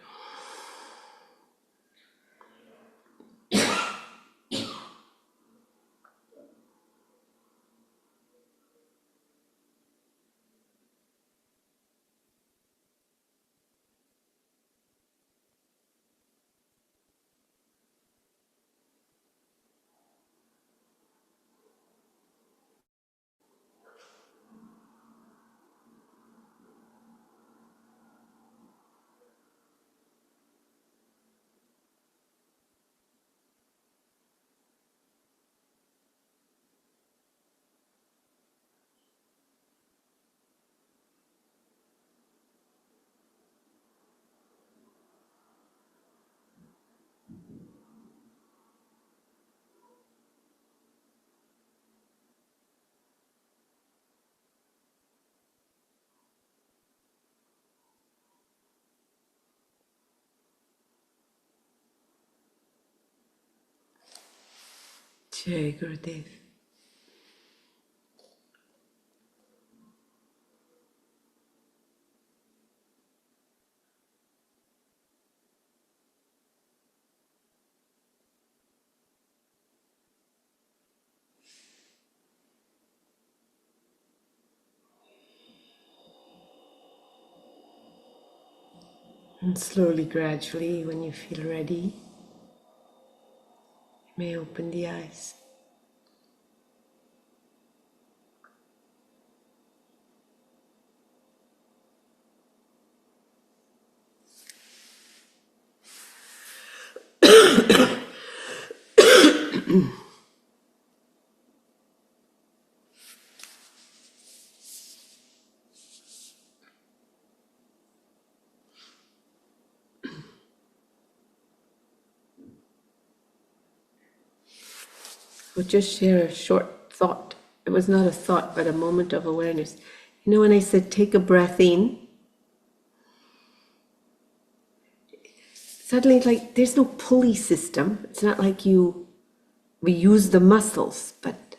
Jai Gurudev. And slowly, gradually, when you feel ready, you may open the eyes. We'll just share a short thought. It was not a thought, but a moment of awareness. You know, when I said take a breath in, suddenly it's like there's no pulley system. It's not like we use the muscles, but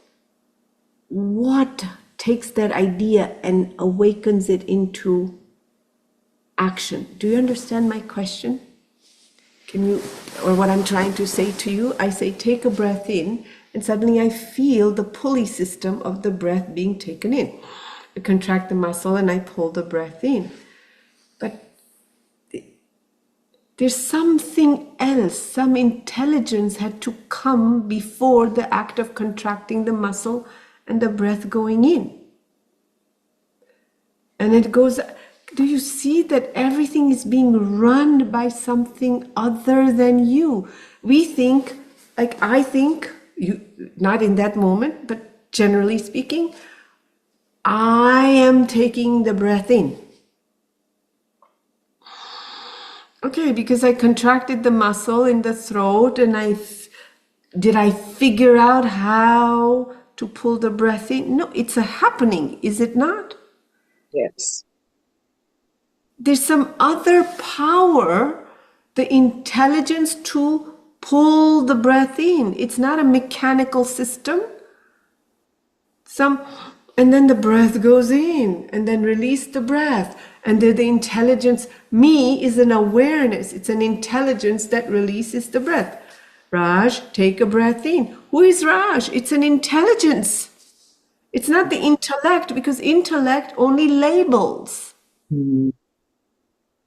what takes that idea and awakens it into action? Do you understand my question? Can you, or what I'm trying to say to you? I say take a breath in, and suddenly I feel the pulley system of the breath being taken in. I contract the muscle and I pull the breath in. But there's something else, some intelligence had to come before the act of contracting the muscle and the breath going in. And it goes, do you see that everything is being run by something other than you? We think, like I think, you, not in that moment, but generally speaking, I am taking the breath in. Okay, because I contracted the muscle in the throat and did I figure out how to pull the breath in? No, it's a happening, is it not? Yes. There's some other power, the intelligence to pull the breath in. It's not a mechanical system. And then the breath goes in, and then release the breath. And the intelligence, me, is an awareness. It's an intelligence that releases the breath. Raj, take a breath in. Who is Raj? It's an intelligence. It's not the intellect, because intellect only labels.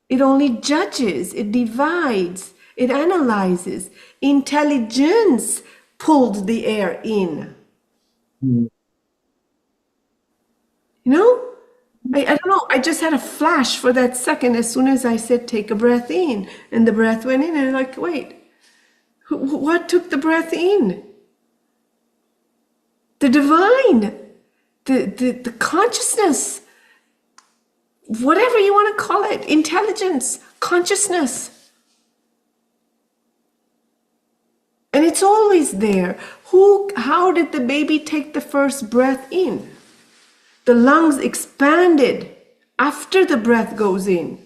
It only judges, it divides, it analyzes. Intelligence pulled the air in. You know? I don't know. I just had a flash for that second as soon as I said, take a breath in. And the breath went in, and I'm like, wait, what took the breath in? The divine, the consciousness, whatever you want to call it, intelligence, consciousness. And it's always there. How did the baby take the first breath in? The lungs expanded after the breath goes in.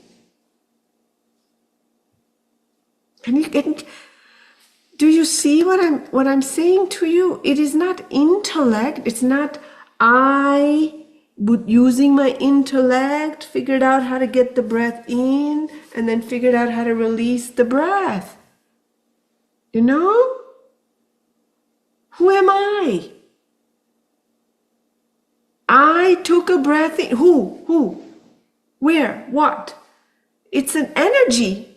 Do you see what I'm saying to you? It is not intellect. It's not using my intellect, figured out how to get the breath in, and then figured out how to release the breath. You know? Who am I? I took a breath in. Who? Where? What? It's an energy.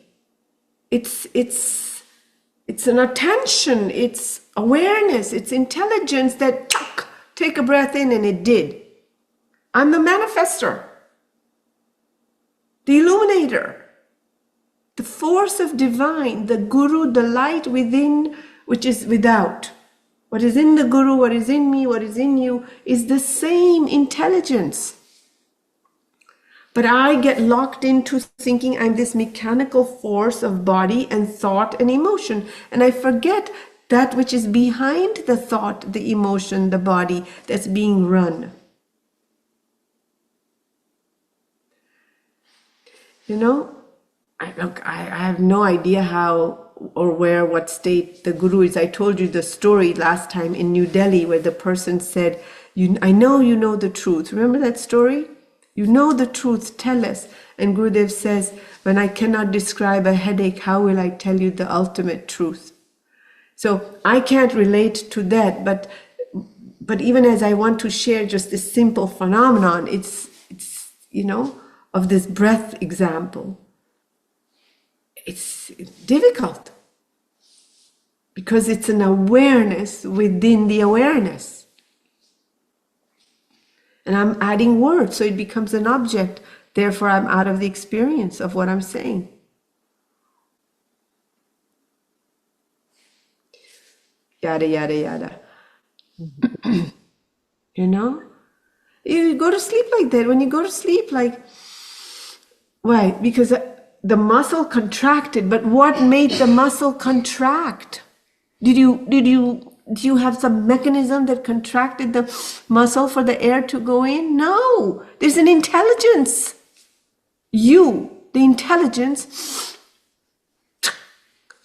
It's an attention. It's awareness. It's intelligence that take a breath in, and it did. I'm the manifester, the illuminator, the force of divine, the guru, the light within, which is without. What is in the guru, what is in me, what is in you, is the same intelligence. But I get locked into thinking I'm this mechanical force of body and thought and emotion. And I forget that which is behind the thought, the emotion, the body that's being run. You know, I have no idea how or where, what state the guru is. I told you the story last time in New Delhi where the person said, I know you know the truth. Remember that story? You know the truth, tell us. And Gurudev says, when I cannot describe a headache, how will I tell you the ultimate truth? So I can't relate to that, but even as I want to share just this simple phenomenon, it's of this breath example. It's difficult because it's an awareness within the awareness. And I'm adding words, so it becomes an object. Therefore, I'm out of the experience of what I'm saying. Yada, yada, yada. You go to sleep like that. When you go to sleep, why? Because the muscle contracted. But what made the muscle contract? Did you have some mechanism that contracted the muscle for the air to go in? No, there's an intelligence. The intelligence,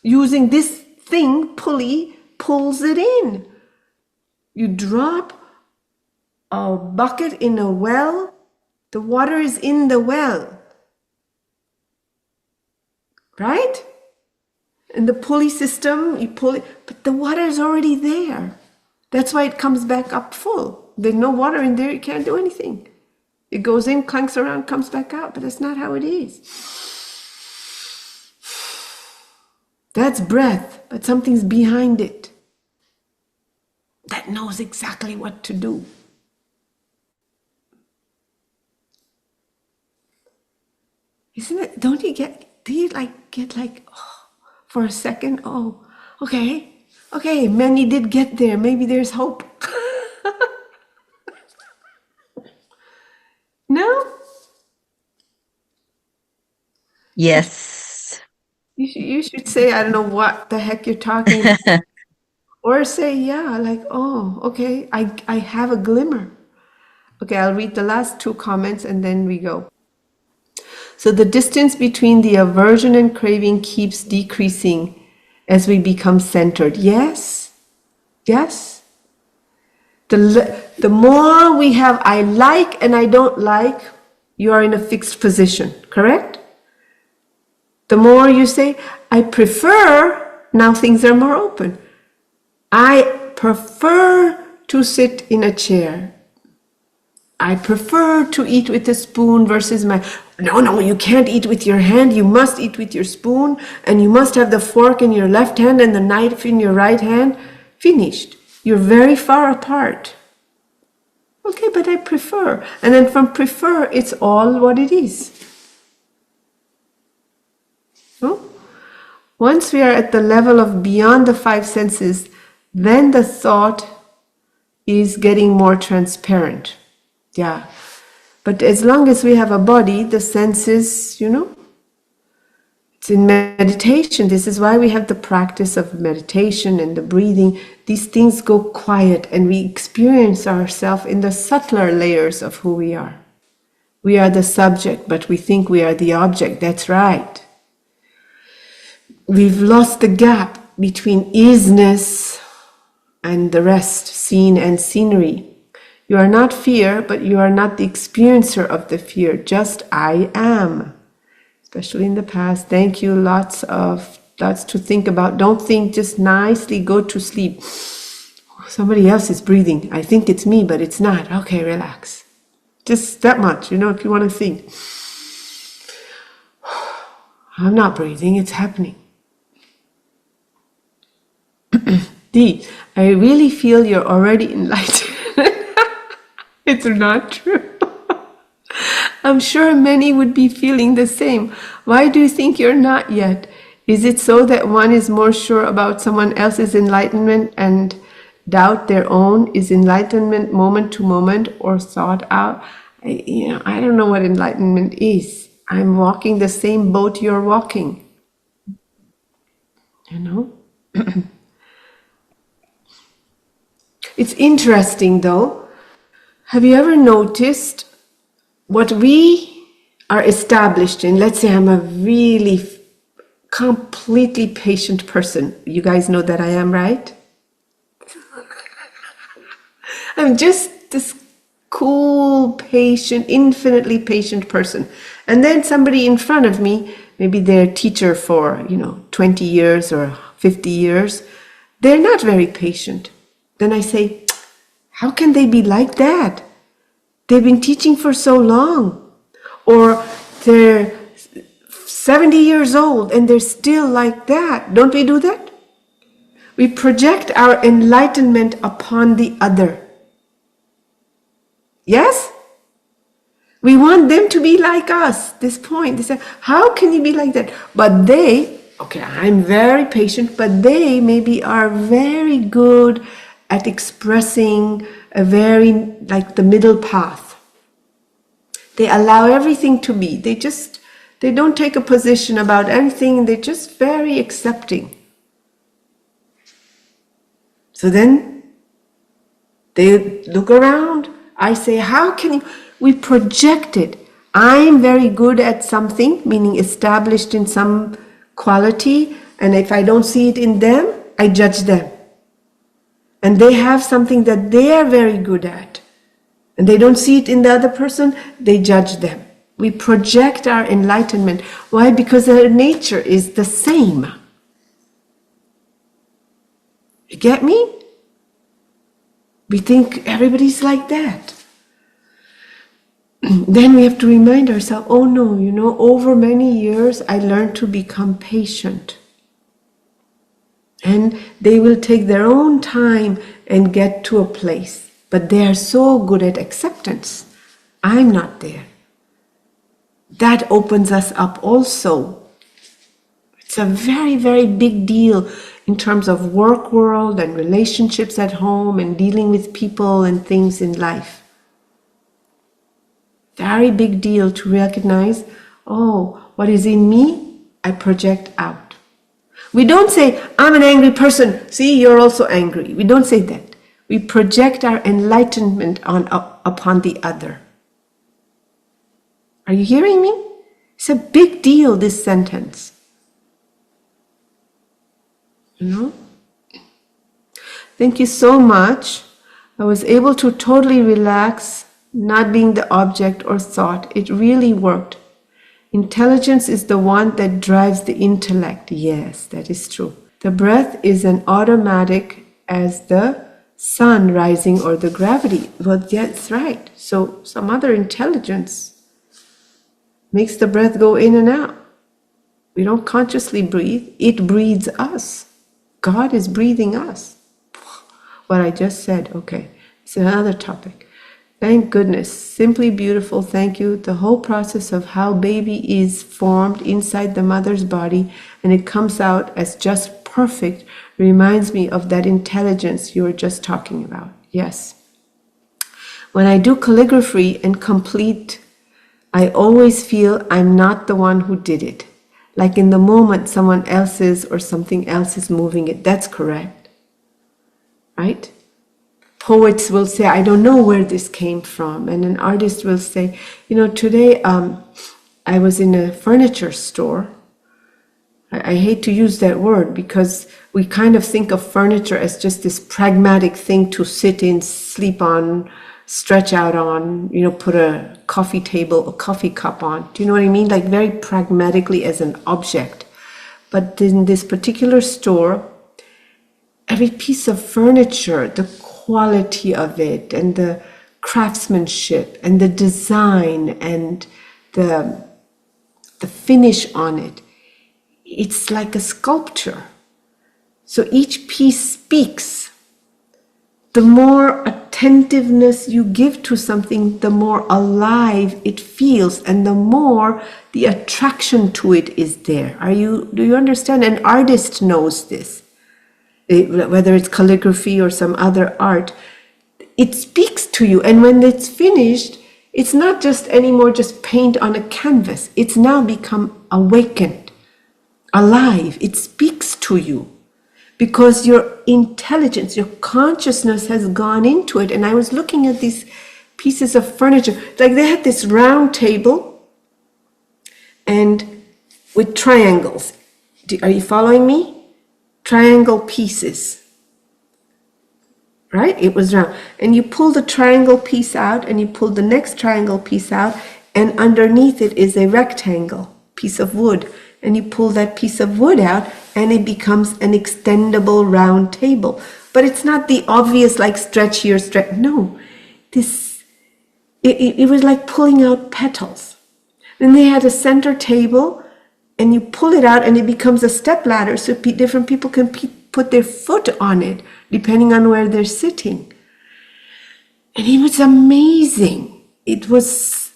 using this pulley, pulls it in. You drop a bucket in a well, the water is in the well, right? And the pulley system, you pull it, but the water is already there. That's why it comes back up full. There's no water in there, you can't do anything. It goes in, clanks around, comes back out, but that's not how it is. That's breath, but something's behind it that knows exactly what to do. Isn't it? Do you get for a second, okay, many did get there, maybe there's hope. No? Yes. You should say, I don't know what the heck you're talking about. Or say, okay, I have a glimmer. Okay, I'll read the last two comments and then we go. So the distance between the aversion and craving keeps decreasing as we become centered. Yes. The more we have I like and I don't like, you are in a fixed position, correct? The more you say, I prefer, now things are more open. I prefer to sit in a chair. I prefer to eat with a spoon versus no, you can't eat with your hand, you must eat with your spoon, and you must have the fork in your left hand and the knife in your right hand. Finished. You're very far apart. Okay, but I prefer. And then from prefer, it's all what it is. No? Once we are at the level of beyond the five senses, then the thought is getting more transparent. Yeah. But as long as we have a body, the senses, it's in meditation. This is why we have the practice of meditation and the breathing. These things go quiet and we experience ourselves in the subtler layers of who we are. We are the subject, but we think we are the object. That's right. We've lost the gap between isness and the rest, scene and scenery. You are not fear, but you are not the experiencer of the fear. Just I am. Especially in the past. Thank you. Lots to think about. Don't think, just nicely go to sleep. Somebody else is breathing. I think it's me, but it's not. Okay, relax. Just that much, if you want to think. I'm not breathing, it's happening. D, I really feel you're already enlightened. It's not true. I'm sure many would be feeling the same. Why do you think you're not yet? Is it so that one is more sure about someone else's enlightenment and doubt their own? Is enlightenment moment to moment or thought out? I don't know what enlightenment is. I'm walking the same boat you're walking. It's interesting though. Have you ever noticed what we are established in? Let's say I'm a really completely patient person. You guys know that I am, right? I'm just this cool, patient, infinitely patient person. And then somebody in front of me, maybe they're a teacher for, 20 years or 50 years, they're not very patient. Then I say, how can they be like that? They've been teaching for so long. Or they're 70 years old and they're still like that. Don't we do that? We project our enlightenment upon the other. Yes? We want them to be like us. This point, they say, how can you be like that? But they, okay, I'm very patient, but they maybe are very good at expressing a very, like the middle path. They allow everything to be. They don't take a position about anything. They're just very accepting. So then they look around. I say, how can you? We project it. I'm very good at something, meaning established in some quality, and if I don't see it in them, I judge them. And they have something that they are very good at, and they don't see it in the other person, they judge them. We project our enlightenment. Why? Because our nature is the same. You get me? We think everybody's like that. Then we have to remind ourselves, oh no, over many years I learned to become patient. And they will take their own time and get to a place. But they are so good at acceptance. I'm not there. That opens us up also. It's a very, very big deal in terms of work world and relationships at home and dealing with people and things in life. Very big deal to recognize, oh, what is in me, I project out. We don't say, I'm an angry person, see, you're also angry. We don't say that. We project our enlightenment upon the other. Are you hearing me? It's a big deal, this sentence. Thank you so much. I was able to totally relax, not being the object or thought. It really worked. Intelligence is the one that drives the intellect. Yes, that is true. The breath is an automatic as the sun rising or the gravity. Well, that's right. So some other intelligence makes the breath go in and out. We don't consciously breathe. It breathes us. God is breathing us. What I just said, okay. It's another topic. Thank goodness. Simply beautiful. Thank you. The whole process of how baby is formed inside the mother's body and it comes out as just perfect reminds me of that intelligence you were just talking about. Yes. When I do calligraphy and complete, I always feel I'm not the one who did it. Like in the moment someone else is or something else is moving it. That's correct. Right? Poets will say, I don't know where this came from. And an artist will say, today I was in a furniture store. I hate to use that word because we kind of think of furniture as just this pragmatic thing to sit in, sleep on, stretch out on, put a coffee table, a coffee cup on. Do you know what I mean? Like very pragmatically as an object. But in this particular store, every piece of furniture, the quality of it and the craftsmanship and the design and the finish on it, it's like a sculpture. So each piece speaks. The more attentiveness you give to something, the more alive it feels and the more the attraction to it is there. Do you understand? An artist knows this. Whether it's calligraphy or some other art, it speaks to you. And when it's finished, it's not just anymore just paint on a canvas. It's now become awakened, alive. It speaks to you because your intelligence, your consciousness has gone into it. And I was looking at these pieces of furniture. Like they had this round table and with triangles. Are you following me? Triangle pieces, right? It was round. And you pull the triangle piece out and you pull the next triangle piece out, and underneath it is a rectangle piece of wood. And you pull that piece of wood out and it becomes an extendable round table. But it's not the obvious like stretch here, stretch. No, it was like pulling out petals. Then they had a center table and you pull it out and it becomes a step ladder so different people can put their foot on it depending on where they're sitting. And it was amazing. It was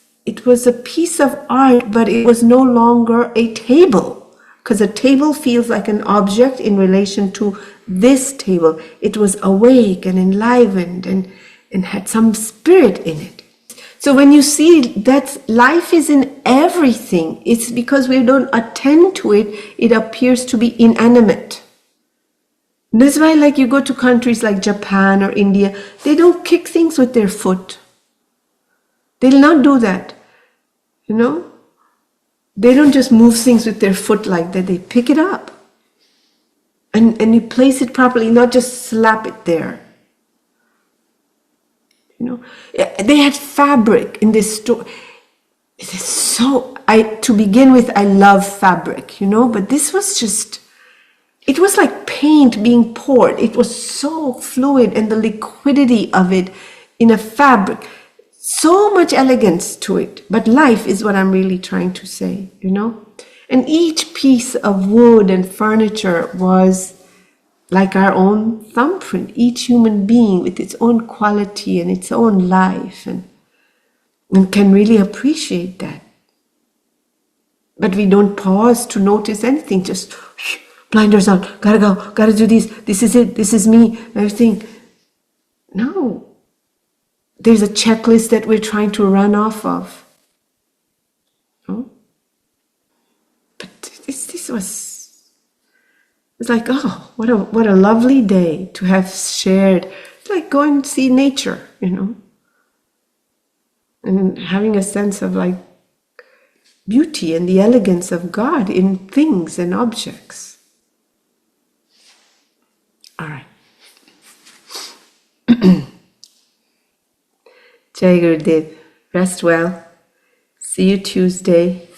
a piece of art, but it was no longer a table, because a table feels like an object in relation to this table. It was awake and enlivened and had some spirit in it. So when you see that life is in everything, it's because we don't attend to it, it appears to be inanimate. That's why, like, you go to countries like Japan or India, they don't kick things with their foot. They'll not do that. You know? They don't just move things with their foot like that. They pick it up. And you place it properly, not just slap it there. You know? They had fabric in this store. It is so, to begin with, I love fabric, you know? But this was just, it was like paint being poured. It was so fluid, and the liquidity of it in a fabric. So much elegance to it. But life is what I'm really trying to say, you know? And each piece of wood and furniture was like our own thumbprint. Each human being with its own quality and its own life, and can really appreciate that. But we don't pause to notice anything. Just blinders on. Gotta go. Gotta do this. This is it. This is me. Everything. No. There's a checklist that we're trying to run off of. No? But this was, it's like, oh, what a lovely day to have shared. It's like going to see nature, you know, and having a sense of like beauty and the elegance of God in things and objects. All right. Jai Gurudev, rest well. See you Tuesday.